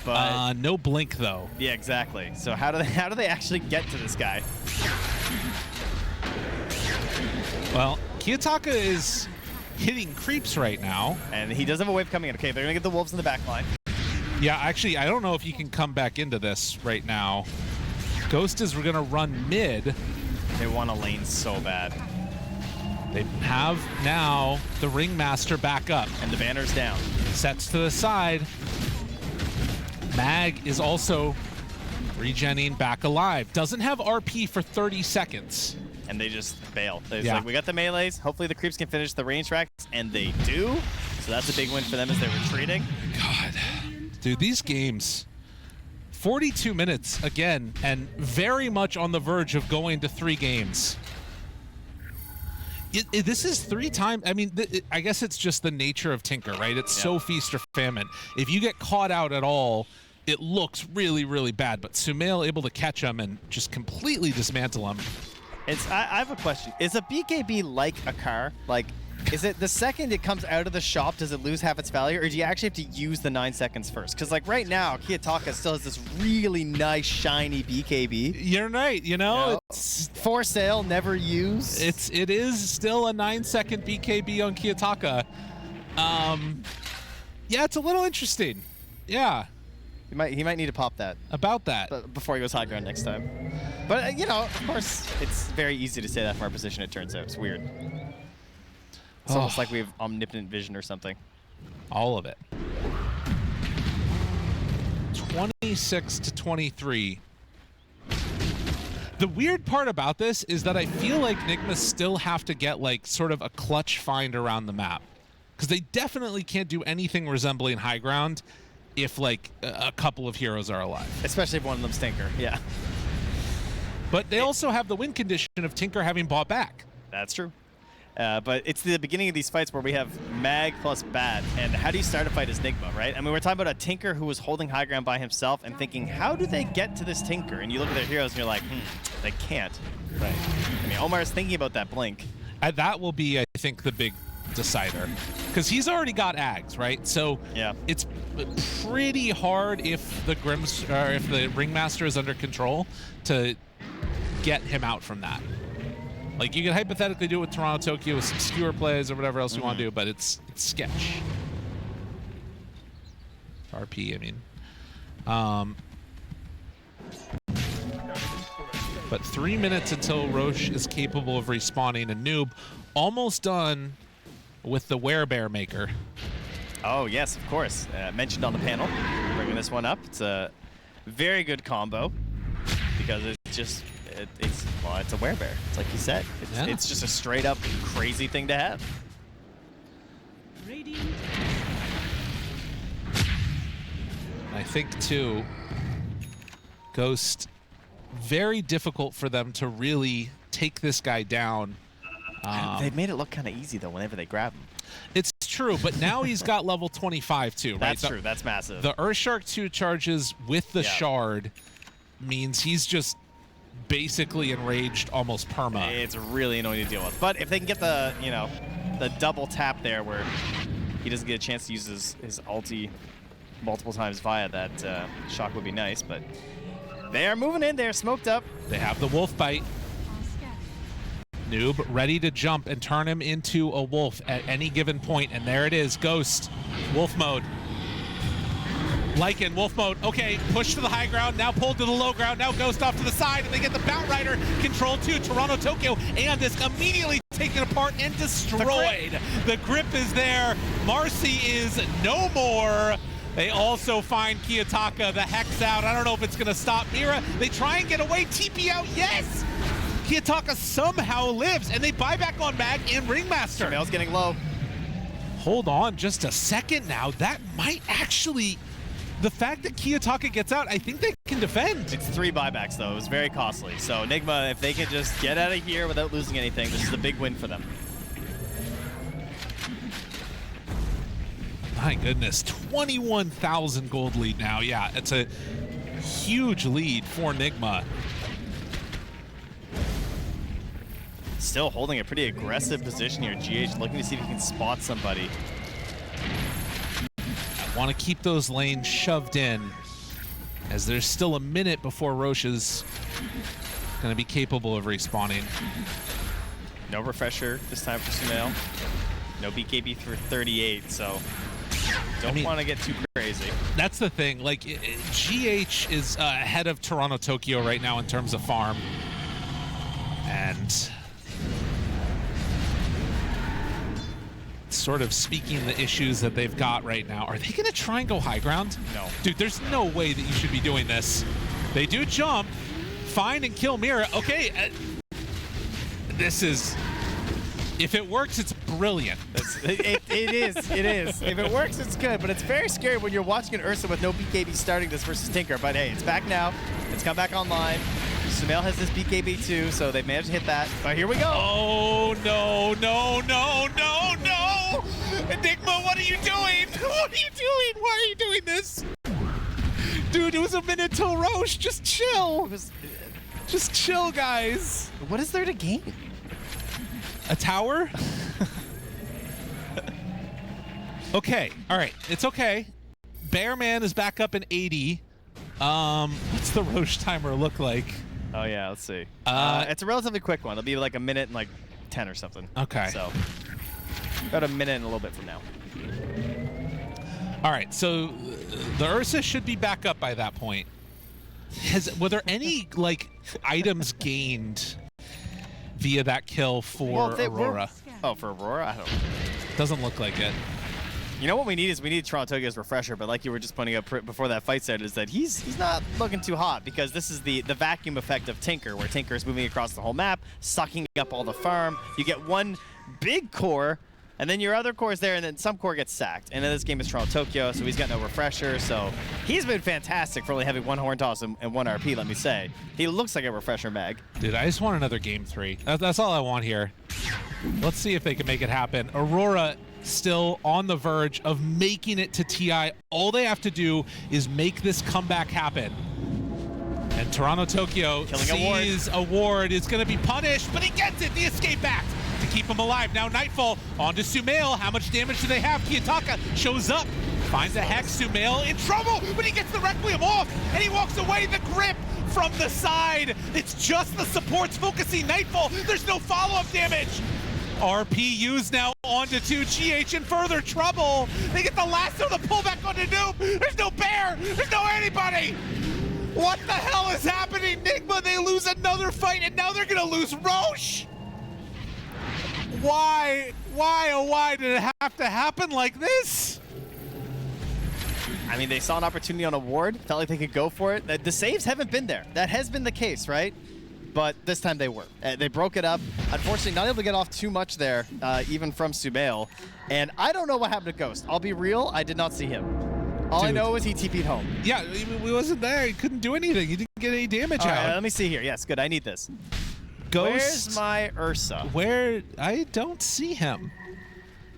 Speaker 1: But
Speaker 2: no blink, though.
Speaker 1: Yeah, exactly. So how do they actually get to this guy?
Speaker 2: Well, Kiyotaka is hitting creeps right now.
Speaker 1: And he does have a wave coming in. Okay, they're going to get the wolves in the back line.
Speaker 2: Yeah, actually, I don't know if you can come back into this right now. Ghost is going to run mid.
Speaker 1: They want a lane so bad.
Speaker 2: They have now the Ringmaster back up.
Speaker 1: And the banner's down.
Speaker 2: Sets to the side. Mag is also regenning back alive. Doesn't have RP for 30 seconds.
Speaker 1: And they just bail. They're just like, we got the melees. Hopefully the creeps can finish the range tracks. And they do. So that's a big win for them as they're retreating.
Speaker 2: God. Dude, these games, 42 minutes again, and very much on the verge of going to 3 games. This is 3 times. I mean, I guess it's just the nature of Tinker, right? It's so feast or famine. If you get caught out at all, it looks really, really bad. But Sumail able to catch him and just completely dismantle him.
Speaker 1: I have a question. Is a BKB like a car? Like, Is it the second it comes out of the shop, does it lose half its value, or do you actually have to use the 9 seconds first? Because like right now, Kiyotaka still has this really nice, shiny BKB.
Speaker 2: You're right, you know? It's
Speaker 1: for sale, never used.
Speaker 2: It is still a 9-second BKB on Kiyotaka. Yeah, it's a little interesting. Yeah.
Speaker 1: He might need to pop that.
Speaker 2: About that.
Speaker 1: Before he goes high ground next time. But, you know, of course, it's very easy to say that from our position, it turns out. It's weird. It's almost like we have omnipotent vision or something.
Speaker 2: All of it. 26 to 23. The weird part about this is that I feel like Nigma still have to get like sort of a clutch find around the map. Because they definitely can't do anything resembling high ground if like a couple of heroes are alive.
Speaker 1: Especially if one of them's Tinker, yeah.
Speaker 2: But they also have the win condition of Tinker having bought back.
Speaker 1: That's true. But it's the beginning of these fights where we have Mag plus Bat, and how do you start a fight as Nigma, right? I mean, we're talking about a Tinker who was holding high ground by himself and thinking, how do they get to this Tinker? And you look at their heroes and you're like, they can't. Right. I mean, Omar's thinking about that blink.
Speaker 2: That will be, I think, the big decider. Because he's already got Ags, right? So
Speaker 1: yeah,
Speaker 2: it's pretty hard if the if the Ringmaster is under control to get him out from that. Like, you could hypothetically do it with Toronto, Tokyo, with some skewer plays or whatever else you want to do, but it's sketch. RP, I mean. But 3 minutes until Roche is capable of respawning, and Noob almost done with the Werebear Maker.
Speaker 1: Oh, yes, of course. Mentioned on the panel. Bringing this one up. It's a very good combo because it's just... It's a werebear. It's like you said. It's just a straight up crazy thing to have.
Speaker 2: I think too, Ghost, very difficult for them to really take this guy down.
Speaker 1: They've made it look kind of easy though whenever they grab him.
Speaker 2: It's true, but now he's got level 25 too, right?
Speaker 1: That's true. That's massive.
Speaker 2: The Earthshark 2 charges with the shard means he's just basically enraged almost perma.
Speaker 1: It's really annoying to deal with. But if they can get the, you know, the double tap there where he doesn't get a chance to use his ulti multiple times via that shock would be nice. But they are moving in. They're smoked up.
Speaker 2: They have the wolf bite. Noob ready to jump and turn him into a wolf at any given point. And there it is. Ghost. Wolf mode. Lycan, wolf mode. Okay, push to the high ground, now pulled to the low ground, now Ghost off to the side, and they get the Bout Rider control to Toronto, Tokyo, and is immediately taken apart and destroyed. The grip is there. Marcy is no more. They also find Kiyotaka, the Hex out. I don't know if it's going to stop Mira. They try and get away. TP out, yes! Kiyotaka somehow lives, and they buy back on Mag and Ringmaster.
Speaker 1: Sumail's getting low.
Speaker 2: Hold on just a second now. That might actually... The fact that Kiyotaka gets out, I think they can defend.
Speaker 1: It's 3 buybacks, though. It was very costly. So, Nigma, if they can just get out of here without losing anything, this is a big win for them.
Speaker 2: My goodness, 21,000 gold lead now. Yeah, it's a huge lead for Nigma.
Speaker 1: Still holding a pretty aggressive position here. GH looking to see if he can spot somebody.
Speaker 2: Want to keep those lanes shoved in, as there's still a minute before Roche is going to be capable of respawning.
Speaker 1: No refresher this time for Sumail. No BKB for 38, so don't want to get too crazy.
Speaker 2: That's the thing. Like, GH is ahead of Toronto, Tokyo right now in terms of farm. And sort of speaking the issues that they've got right now. Are they going to try and go high ground?
Speaker 1: No.
Speaker 2: Dude, there's no way that you should be doing this. They do jump, find and kill Mira. Okay, this is... If it works, it's brilliant.
Speaker 1: It is. If it works, it's good, but it's very scary when you're watching an Ursa with no BKB starting this versus Tinker. But hey, it's back now. It's come back online. Sumail has this BKB too, so they've managed to hit that. But here we go.
Speaker 2: Oh, no, no, no, no, no! Nigma, what are you doing? What are you doing? Why are you doing this? Dude, it was a minute till Roche. Just chill. Just chill, guys.
Speaker 1: What is there to gain?
Speaker 2: A tower? Okay, all right, it's okay. Bearman is back up in 80. What's the Roche timer look like?
Speaker 1: Oh yeah, let's see. It's a relatively quick one. It'll be like a minute and like 10 or something.
Speaker 2: Okay.
Speaker 1: So about a minute and a little bit from now.
Speaker 2: All right, so the Ursa should be back up by that point. Were there any like items gained via that kill for Aurora?
Speaker 1: Oh, for Aurora? I don't know.
Speaker 2: Doesn't look like it.
Speaker 1: You know what we need is we need Toronto Tokyo's refresher, but like you were just pointing out before that fight started, is that he's not looking too hot because this is the vacuum effect of Tinker, where Tinker is moving across the whole map, sucking up all the farm. You get one big core, and then your other core is there, and then some core gets sacked. And then this game is Toronto Tokyo, so he's got no refresher. So he's been fantastic for only having one horn toss and one RP, let me say. He looks like a refresher mag.
Speaker 2: Dude, I just want another game 3. That's all I want here. Let's see if they can make it happen. Aurora still on the verge of making it to TI. All they have to do is make this comeback happen. And Toronto Tokyo sees Award is going to be punished, but he gets it. The escape act to keep him alive. Now Nightfall onto Sumail. How much damage do they have? Kiyotaka shows up, finds a Hex. Sumail in trouble, but he gets the Requiem off, and he walks away. The grip from the side. It's just the supports focusing Nightfall. There's no follow-up damage. RP used now onto 2GH in further trouble. They get the lasso, the pullback onto Noob. There's no bear. There's no anybody. What the hell is happening? Nigma, they lose another fight, and now they're going to lose Roche. Why, oh why did it have to happen like this?
Speaker 1: I mean, they saw an opportunity on Award, felt like they could go for it. The saves haven't been there. That has been the case, right? But this time they were. They broke it up. Unfortunately, not able to get off too much there, even from Sumail. And I don't know what happened to Ghost. I'll be real, I did not see him. All I know is he TP'd home.
Speaker 2: Yeah, he wasn't there. He couldn't do anything. He didn't get any damage out.
Speaker 1: Right, let me see here. Yes, good. I need this.
Speaker 2: Ghost.
Speaker 1: Where's my Ursa?
Speaker 2: Where? I don't see him.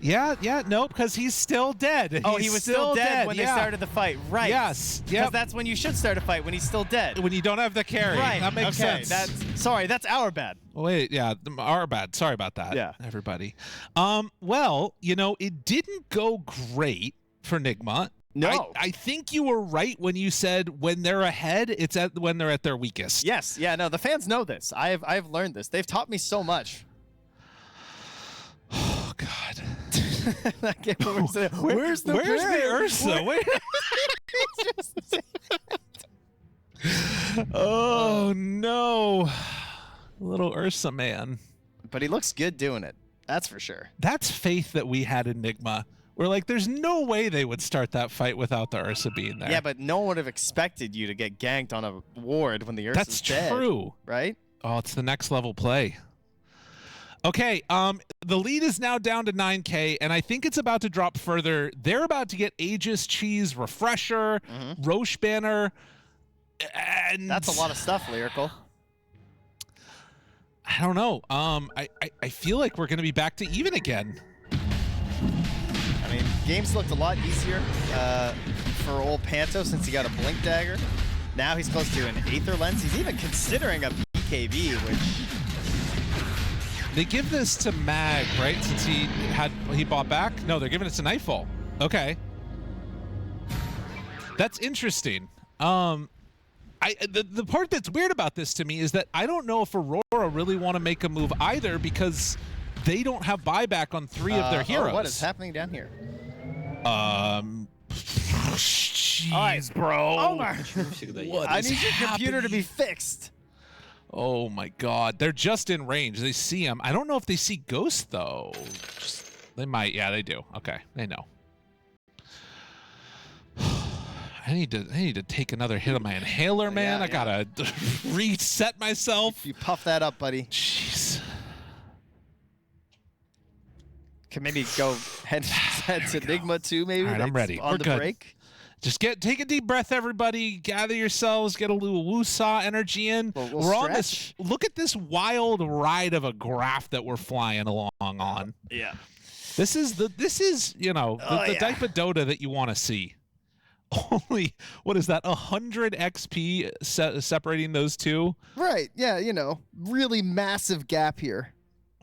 Speaker 2: Yeah, nope, because he's still dead.
Speaker 1: Oh, he was still dead when they started the fight. Right.
Speaker 2: Yes.
Speaker 1: Because that's when you should start a fight, when he's still dead.
Speaker 2: When you don't have the carry.
Speaker 1: Right.
Speaker 2: That makes sense.
Speaker 1: Sorry, that's our bad.
Speaker 2: Wait, yeah, our bad. Sorry about that, everybody. Well, you know, it didn't go great for Nigma.
Speaker 1: No.
Speaker 2: I think you were right when you said when they're ahead, it's when they're at their weakest.
Speaker 1: Yes, yeah, no, the fans know this. I've learned this. They've taught me so much.
Speaker 2: Oh, God.
Speaker 1: Where's the
Speaker 2: Ursa? Oh, no. Little Ursa man.
Speaker 1: But he looks good doing it. That's for sure.
Speaker 2: That's faith that we had in Nigma. We're like, there's no way they would start that fight without the Ursa being there.
Speaker 1: Yeah, but no one would have expected you to get ganked on a ward when the Ursa's dead.
Speaker 2: That's true.
Speaker 1: Right?
Speaker 2: Oh, it's the next level play. Okay, the lead is now down to 9K, and I think it's about to drop further. They're about to get Aegis, Cheese, Refresher, Roche Banner, and...
Speaker 1: That's a lot of stuff, Lyrical.
Speaker 2: I don't know. I feel like we're going to be back to even again.
Speaker 1: I mean, games looked a lot easier for old Panto since he got a Blink Dagger. Now he's close to an Aether Lens. He's even considering a BKB, which...
Speaker 2: They give this to Mag, right? Since he bought back? No, they're giving it to Nightfall. Okay. That's interesting. The part that's weird about this to me is that I don't know if Aurora really want to make a move either, because they don't have buyback on 3 of their heroes.
Speaker 1: Oh, what is happening down here?
Speaker 2: Jeez, bro.
Speaker 1: Omar,
Speaker 2: what
Speaker 1: I need your computer to be fixed.
Speaker 2: Oh my God, they're just in range. They see him. I don't know if they see Ghost though. They might. Yeah, they do. Okay, they know. I need to take another hit on my inhaler, man. I gotta reset myself.
Speaker 1: You puff that up, buddy.
Speaker 2: Jeez.
Speaker 1: Can maybe go head to Nigma too, maybe.
Speaker 2: All right, I'm ready.
Speaker 1: On
Speaker 2: We're
Speaker 1: the
Speaker 2: good.
Speaker 1: break.
Speaker 2: Just take a deep breath, everybody. Gather yourselves. Get a little woo-saw energy in. We're on this. Look at this wild ride of a graph that we're flying along on.
Speaker 1: Yeah.
Speaker 2: This is you know the type of Dota that you want to see. Only what is that? 100 XP separating those two.
Speaker 1: Right. Yeah. You know, really massive gap here.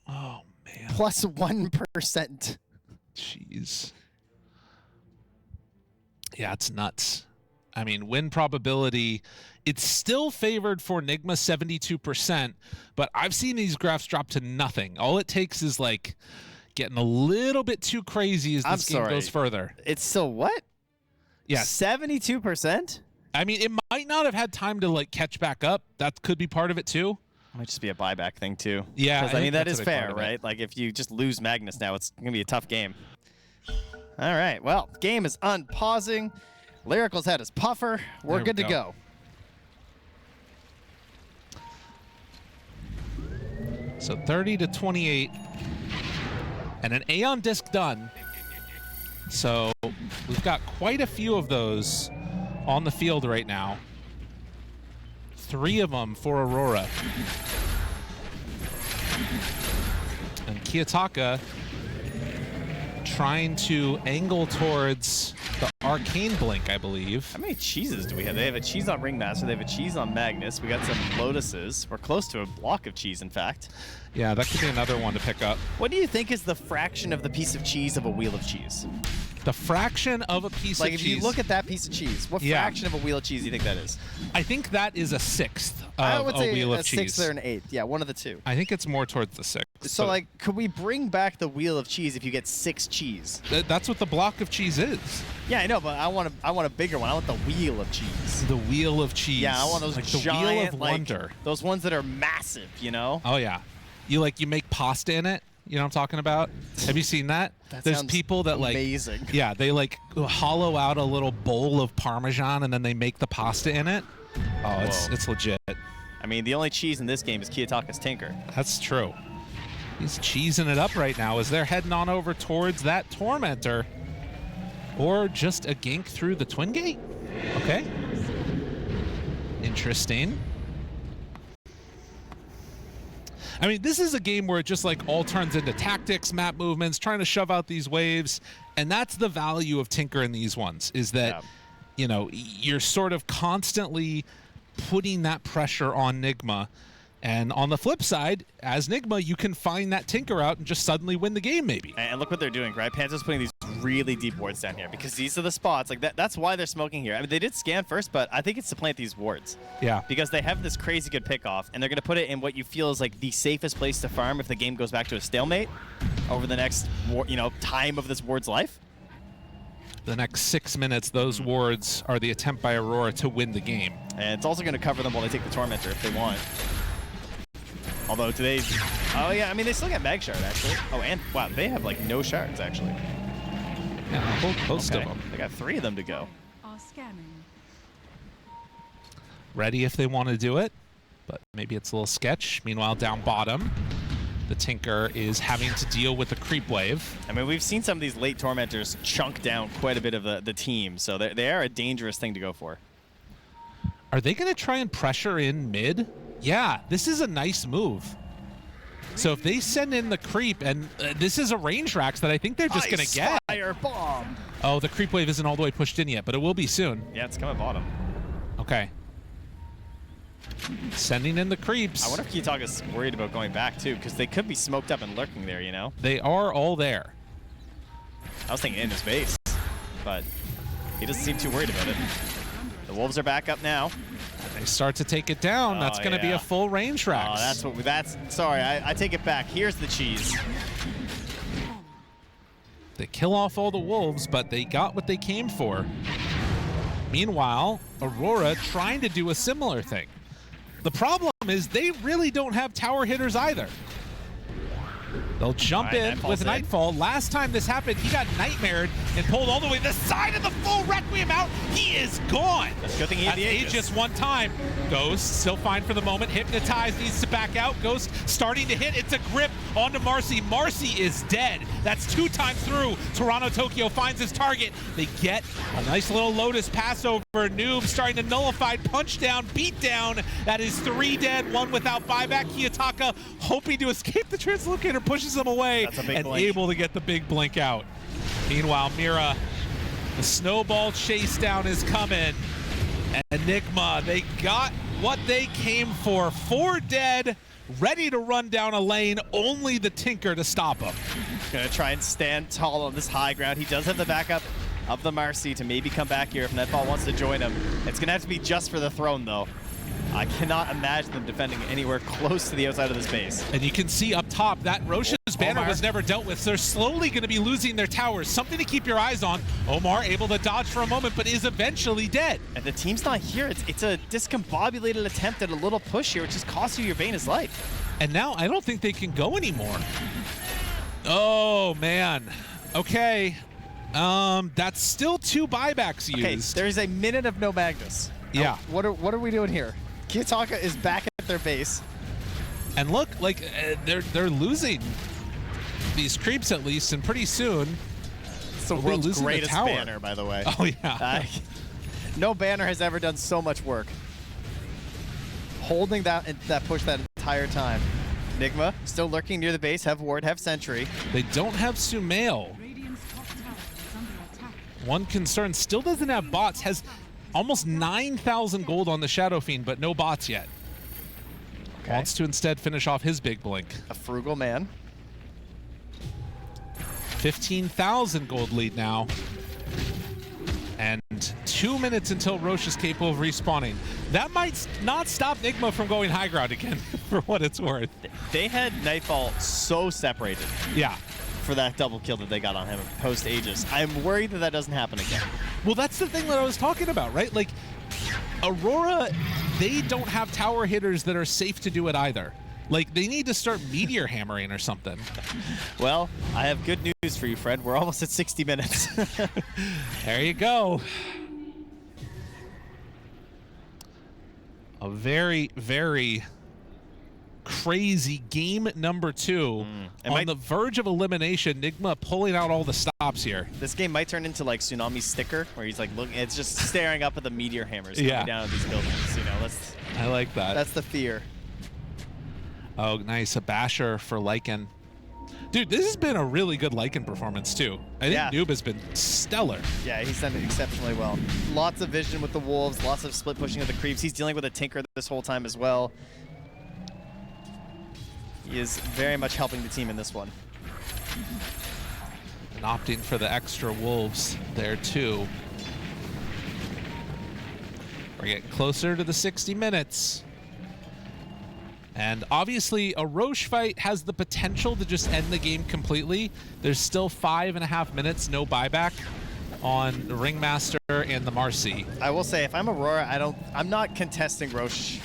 Speaker 2: Oh man.
Speaker 1: Plus 1%.
Speaker 2: Jeez. Yeah, it's nuts. I mean, win probability, it's still favored for Nigma 72%, but I've seen these graphs drop to nothing. All it takes is like getting a little bit too crazy as this game goes further.
Speaker 1: It's still what?
Speaker 2: Yeah.
Speaker 1: 72%?
Speaker 2: I mean, it might not have had time to like catch back up. That could be part of it too.
Speaker 1: Might just be a buyback thing too.
Speaker 2: Yeah.
Speaker 1: Because I mean, that is fair, right? Like if you just lose Magnus now, it's going to be a tough game. All right, well, game is unpausing. Lyrical's had his puffer. We're good to go.
Speaker 2: So 30 to 28. And an Aeon disc done. So we've got quite a few of those on the field right now. 3 of them for Aurora. And Kiyotaka trying to angle towards the Arcane Blink, I believe.
Speaker 1: How many cheeses do we have? They have a cheese on Ringmaster. They have a cheese on Magnus. We got some Lotuses. We're close to a block of cheese, in fact.
Speaker 2: Yeah, that could be another one to pick up.
Speaker 1: What do you think is the fraction of the piece of cheese of a wheel of cheese?
Speaker 2: The fraction of a piece of cheese.
Speaker 1: Like, if you look at that piece of cheese, what fraction of a wheel of cheese do you think that is?
Speaker 2: I think that is a 1/6
Speaker 1: I
Speaker 2: of
Speaker 1: would
Speaker 2: a
Speaker 1: say
Speaker 2: wheel of
Speaker 1: a
Speaker 2: cheese.
Speaker 1: 1/6 or an 1/8. Yeah, one of the two.
Speaker 2: I think it's more towards the 6.
Speaker 1: So, like, could we bring back the wheel of cheese if you get 6 cheese?
Speaker 2: That's what the block of cheese is.
Speaker 1: Yeah, I know, but I want a bigger one. I want the wheel of cheese.
Speaker 2: The wheel of cheese.
Speaker 1: Yeah, I want those
Speaker 2: like
Speaker 1: giant,
Speaker 2: the wheel of
Speaker 1: like,
Speaker 2: wonder.
Speaker 1: Those ones that are massive, you know?
Speaker 2: Oh yeah, you make pasta in it. You know what I'm talking about? Have you seen that? There's people that
Speaker 1: amazing.
Speaker 2: Yeah, they like hollow out a little bowl of Parmesan and then they make the pasta in it. Oh, it's legit.
Speaker 1: I mean, the only cheese in this game is Kiyotaka's Tinker.
Speaker 2: That's true. He's cheesing it up right now as they're heading on over towards that Tormentor. Or just a gank through the Twin Gate. Okay. Interesting. I mean, this is a game where it just like all turns into tactics, map movements, trying to shove out these waves. And that's the value of Tinker in these ones, is that, you know, you're sort of constantly putting that pressure on Nigma. And on the flip side, as Nigma, you can find that Tinker out and just suddenly win the game, maybe.
Speaker 1: And look what they're doing, right? Panzer's putting these really deep wards down here because these are the spots. Like that's why they're smoking here. I mean, they did scan first, but I think it's to plant these wards.
Speaker 2: Yeah. Because
Speaker 1: they have this crazy good pickoff, and they're going to put it in what you feel is like the safest place to farm if the game goes back to a stalemate over the next, time of this ward's life.
Speaker 2: The next 6 minutes, those wards are the attempt by Aurora to win the game.
Speaker 1: And it's also going to cover them while they take the Tormentor if they want. Although today, oh yeah, I mean, they still get Mag Shard, actually. Oh, and wow, they have like no shards, actually.
Speaker 2: Yeah, most of them.
Speaker 1: They got 3 of them to go.
Speaker 3: Are scanning.
Speaker 2: Ready if they want to do it, but maybe it's a little sketch. Meanwhile, down bottom, the Tinker is having to deal with the creep wave.
Speaker 1: I mean, we've seen some of these late Tormentors chunk down quite a bit of the team, so they are a dangerous thing to go for.
Speaker 2: Are they going to try and pressure in mid? Yeah, this is a nice move. So if they send in the creep, and this is a range racks that I think they're just going to get.
Speaker 1: Fire bomb.
Speaker 2: Oh, the creep wave isn't all the way pushed in yet, but it will be soon.
Speaker 1: Yeah, it's coming bottom.
Speaker 2: Okay. Sending in the creeps.
Speaker 1: I wonder if Kiyotaka's worried about going back, too, because they could be smoked up and lurking there, you know?
Speaker 2: They are all there.
Speaker 1: I was thinking in his base, but he doesn't seem too worried about it. The Wolves are back up now.
Speaker 2: They start to take it down. That's going to be a full range racks.
Speaker 1: Oh, sorry, I take it back. Here's the cheese.
Speaker 2: They kill off all the wolves, but they got what they came for. Meanwhile, Aurora trying to do a similar thing. The problem is they really don't have tower hitters either. They'll jump in with Nightfall. Last time this happened, he got nightmared and pulled all the way to the side of the full Requiem out. He is gone.
Speaker 1: That's a good thing he had the
Speaker 2: Aegis one time. Ghost still fine for the moment. Hypnotized, needs to back out. Ghost starting to hit. It's a grip onto Marcy. Marcy is dead. That's 2 times through. Toronto Tokyo finds his target. They get a nice little Lotus pass over. Noob starting to nullify. Punch down, beat down. That is 3 dead, 1 without buyback. Kiyotaka hoping to escape the translocator, pushes him away and able to get the big blink out. Meanwhile, Mira, the snowball chase down is coming. And Enigma, they got what they came for. 4 dead, ready to run down a lane, only the Tinker to stop him.
Speaker 1: Gonna try and stand tall on this high ground. He does have the backup of the Marcy to maybe come back here if Nightfall wants to join him. It's going to have to be just for the throne, though. I cannot imagine them defending anywhere close to the outside of this base.
Speaker 2: And you can see up top that Roche's banner was never dealt with, so they're slowly going to be losing their towers. Something to keep your eyes on. Omar able to dodge for a moment, but is eventually dead.
Speaker 1: And the team's not here. It's a discombobulated attempt at a little push here, which just costs you your Vayne's life.
Speaker 2: And now I don't think they can go anymore. Oh, man. Okay. That's still 2 buybacks used.
Speaker 1: Okay, there's a minute of no Magnus.
Speaker 2: Yeah.
Speaker 1: What are we doing here? Kiyotaka is back at their base.
Speaker 2: And look, like they're losing these creeps at least, and pretty soon
Speaker 1: It's the world's greatest banner, by the way.
Speaker 2: Oh yeah.
Speaker 1: No banner has ever done so much work. Holding that push that entire time. Nigma still lurking near the base. Have ward, have sentry.
Speaker 2: They don't have Sumail.
Speaker 3: Radiant's top tower is under attack.
Speaker 2: One concern, still doesn't have bots. Has almost 9,000 gold on the Shadow Fiend, but no bots yet.
Speaker 1: Okay.
Speaker 2: Wants to instead finish off his big blink.
Speaker 1: A frugal man.
Speaker 2: 15,000 gold lead now. And 2 minutes until Roche is capable of respawning. That might not stop Nigma from going high ground again, for what it's worth.
Speaker 1: They had Nightfall so separated
Speaker 2: Yeah.
Speaker 1: for that double kill that they got on him post Aegis. I'm worried that that doesn't happen again.
Speaker 2: Well, that's the thing that I was talking about, right? Like, Aurora, they don't have tower hitters that are safe to do it either. Like, they need to start meteor hammering or something.
Speaker 1: Well, I have good news for you, Fred. We're almost at 60 minutes.
Speaker 2: There you go. A very, very crazy game number 2. On the verge of elimination. Nigma pulling out all the stops here.
Speaker 1: This game might turn into like Tsunami's sticker, where he's like looking, it's just staring up at the meteor hammers coming down at these buildings. You know,
Speaker 2: I like that.
Speaker 1: That's the fear.
Speaker 2: Oh, nice. A basher for Lycan. Dude, this has been a really good Lycan performance, too. I think Noob has been stellar.
Speaker 1: Yeah, he's done it exceptionally well. Lots of vision with the Wolves, lots of split pushing of the creeps. He's dealing with a Tinker this whole time as well. He is very much helping the team in this one.
Speaker 2: And opting for the extra Wolves there, too. We're getting closer to the 60 minutes. And obviously, a Roche fight has the potential to just end the game completely. There's still 5.5 minutes, no buyback on the Ringmaster and the Marcy.
Speaker 1: I will say, if I'm Aurora, I'm not contesting Roche.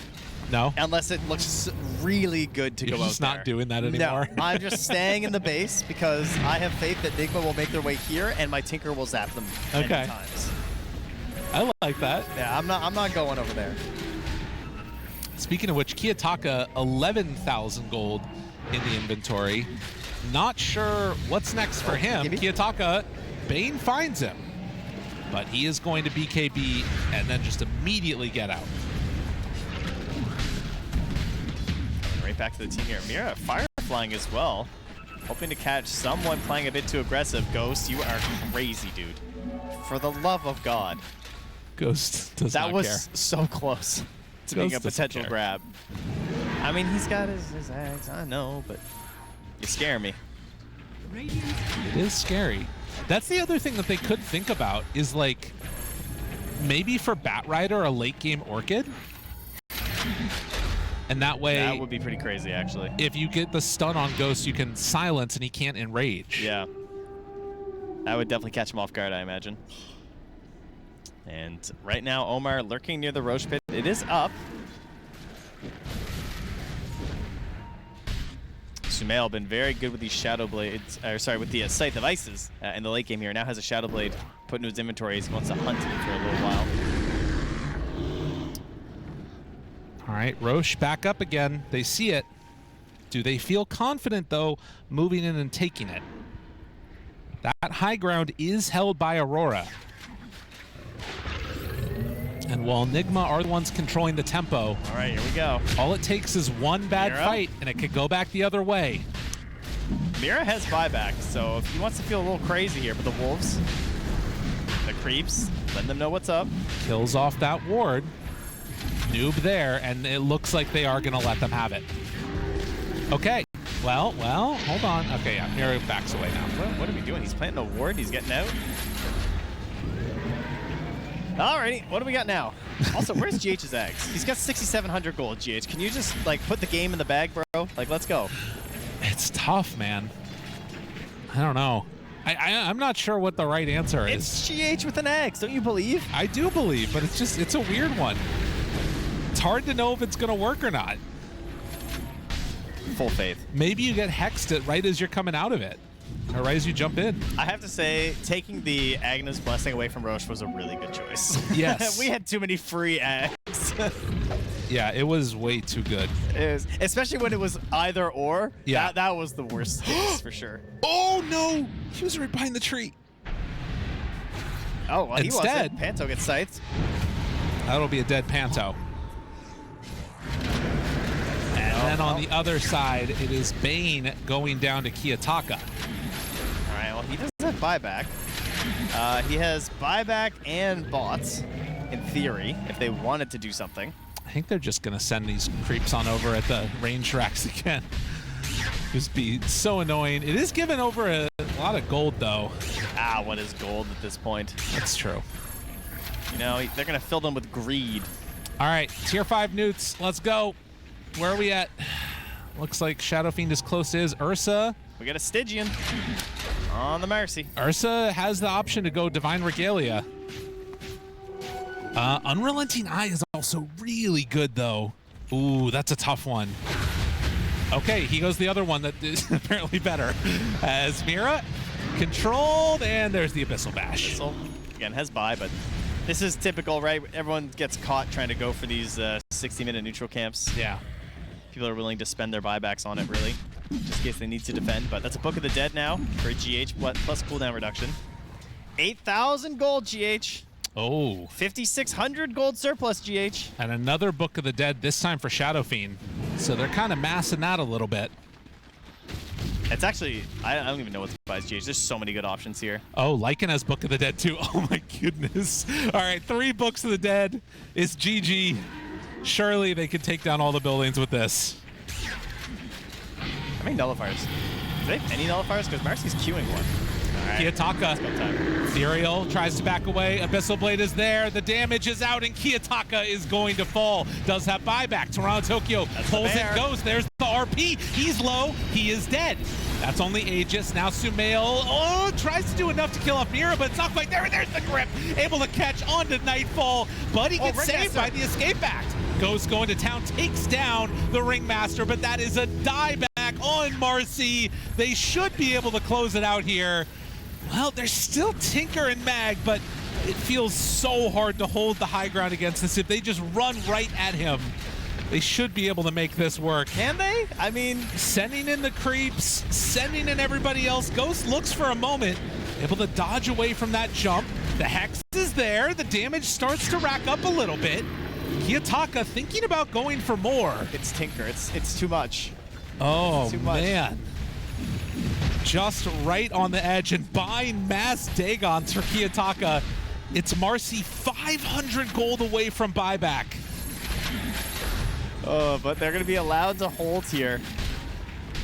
Speaker 2: No?
Speaker 1: Unless it looks really good to
Speaker 2: You're
Speaker 1: go out
Speaker 2: just not doing that anymore?
Speaker 1: No, I'm just staying in the base because I have faith that Nigma will make their way here and my Tinker will zap them many times.
Speaker 2: I like that.
Speaker 1: Yeah, I'm not going over there.
Speaker 2: Speaking of which, Kiyotaka, 11,000 gold in the inventory. Not sure what's next for him. Kiyotaka, Bane finds him. But he is going to BKB and then just immediately get out.
Speaker 1: Right back to the team here. Mira fire flying as well. Hoping to catch someone playing a bit too aggressive. Ghost, you are crazy, dude. For the love of God.
Speaker 2: Ghost does not care.
Speaker 1: That was so close to being a potential grab. I mean, he's got his eggs, I know, but you scare me.
Speaker 2: It is scary. That's the other thing that they could think about is, like, maybe for Batrider a late game Orchid. And that way...
Speaker 1: That would be pretty crazy, actually.
Speaker 2: If you get the stun on Ghost, you can silence and he can't enrage.
Speaker 1: Yeah. That would definitely catch him off guard, I imagine. And right now, Omar lurking near the Roche pit. It is up. Sumail been very good with these Shadow Blades, with the Scythe of Ices in the late game here. Now has a Shadow Blade put into his inventory. He wants to hunt it for a little while.
Speaker 2: All right, Roche back up again. They see it. Do they feel confident, though, moving in and taking it? That high ground is held by Aurora. And while Nigma are the ones controlling the tempo,
Speaker 1: all right, here we go.
Speaker 2: All it takes is one bad fight, and it could go back the other way.
Speaker 1: Mira has buyback, so if he wants to feel a little crazy here, but the Wolves, the creeps, letting them know what's up.
Speaker 2: Kills off that ward. Noob there, and it looks like they are going to let them have it. Okay. Well, hold on. Okay, yeah, Mira backs away now.
Speaker 1: What are we doing? He's planting a ward. He's getting out. Alrighty, what do we got now? Also, where's GH's eggs? He's got 6,700 gold, GH. Can you just, like, put the game in the bag, bro? Like, let's go.
Speaker 2: It's tough, man. I don't know. I'm not sure what the right answer is.
Speaker 1: It's GH with an X, don't you believe?
Speaker 2: I do believe, but it's a weird one. It's hard to know if it's going to work or not.
Speaker 1: Full faith.
Speaker 2: Maybe you get hexed right as you're coming out of it, or right as you jump in.
Speaker 1: I have to say, taking the Agnes Blessing away from Roche was a really good choice.
Speaker 2: Yes.
Speaker 1: We had too many free eggs.
Speaker 2: Yeah, it was way too good.
Speaker 1: It was, especially when it was either or.
Speaker 2: Yeah.
Speaker 1: That was the worst case for sure.
Speaker 2: Oh, no. He was right behind the tree.
Speaker 1: Oh, well, he
Speaker 2: Instead,
Speaker 1: wasn't. Panto gets sights.
Speaker 2: That'll be a dead Panto. And then on the other side, it is Bane going down to Kiyotaka.
Speaker 1: All right, well, he does have buyback. He has buyback and bots, in theory, if they wanted to do something.
Speaker 2: I think they're just going to send these creeps on over at the range racks again. Just be so annoying. It is giving over a lot of gold, though.
Speaker 1: Ah, what is gold at this point?
Speaker 2: That's true.
Speaker 1: You know, they're going to fill them with greed.
Speaker 2: All right, tier 5 newts. Let's go. Where are we at? Looks like Shadow Fiend is close to his. Ursa.
Speaker 1: We got a Stygian on the Mercy.
Speaker 2: Ursa has the option to go Divine Regalia. Unrelenting Eye is also really good, though. Ooh, that's a tough one. Okay, he goes the other one that is apparently better. As Mira controlled, and there's the Abyssal Bash.
Speaker 1: Abyssal, again, has buy, but this is typical, right? Everyone gets caught trying to go for these 60-minute neutral camps.
Speaker 2: Yeah.
Speaker 1: People are willing to spend their buybacks on it, really, just in case they need to defend. But that's a Book of the Dead now for GH, plus cooldown reduction. 8,000 gold, GH.
Speaker 2: Oh.
Speaker 1: 5,600 gold surplus, GH.
Speaker 2: And another Book of the Dead, this time for Shadow Fiend. So they're kind of massing that a little bit.
Speaker 1: It's actually, I don't even know what to buy as GH. There's so many good options here.
Speaker 2: Oh, Lycan has Book of the Dead too. Oh my goodness. All right, 3 Books of the Dead is GG. Surely they could take down all the buildings with this.
Speaker 1: How many nullifiers? Do they have any nullifiers? Because Marcy's queuing one. All right.
Speaker 2: Kiyotaka.
Speaker 1: Time.
Speaker 2: Ethereal tries to back away. Abyssal Blade is there. The damage is out, and Kiyotaka is going to fall. Does have buyback. Toronto Tokyo pulls it, goes. There's the RP. He's low. He is dead. That's only Aegis. Now Sumail. Oh, tries to do enough to kill off Mira, but it's not quite there. There's the grip. Able to catch onto Nightfall, but he gets saved by the Escape Act. Ghost going to town, takes down the Ringmaster, but that is a dieback on Marcy. They should be able to close it out here. Well, there's still Tinker and Mag, but it feels so hard to hold the high ground against this. If they just run right at him, they should be able to make this work.
Speaker 1: Can they? I mean,
Speaker 2: sending in the creeps, sending in everybody else. Ghost looks for a moment, able to dodge away from that jump. The Hex is there. The damage starts to rack up a little bit. Kiyotaka thinking about going for more.
Speaker 1: It's Tinker. It's too much.
Speaker 2: Oh,
Speaker 1: too much.
Speaker 2: Man. Just right on the edge and buying mass Dagons for Kiyotaka. It's Marcy 500 gold away from buyback.
Speaker 1: Oh, but they're going to be allowed to hold here,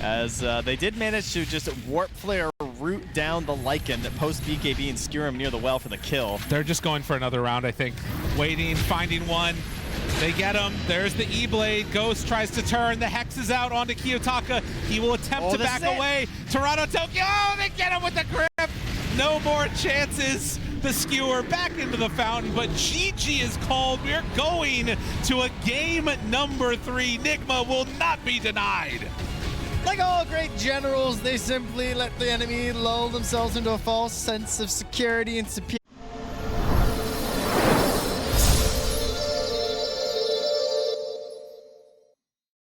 Speaker 1: as they did manage to just Warp Flare root down the Lycan post BKB and skewer him near the well for the kill.
Speaker 2: They're just going for another round, I think. Waiting, finding one. They get him. There's the E-Blade. Ghost tries to turn. The Hex is out onto Kiyotaka. He will attempt to back away. Toronto Tokyo. Oh, they get him with the grip. No more chances. The skewer back into the fountain, but GG is called. We're going to a game number 3. Nigma will not be denied.
Speaker 1: Like all great generals, they simply let the enemy lull themselves into a false sense of security and superiority.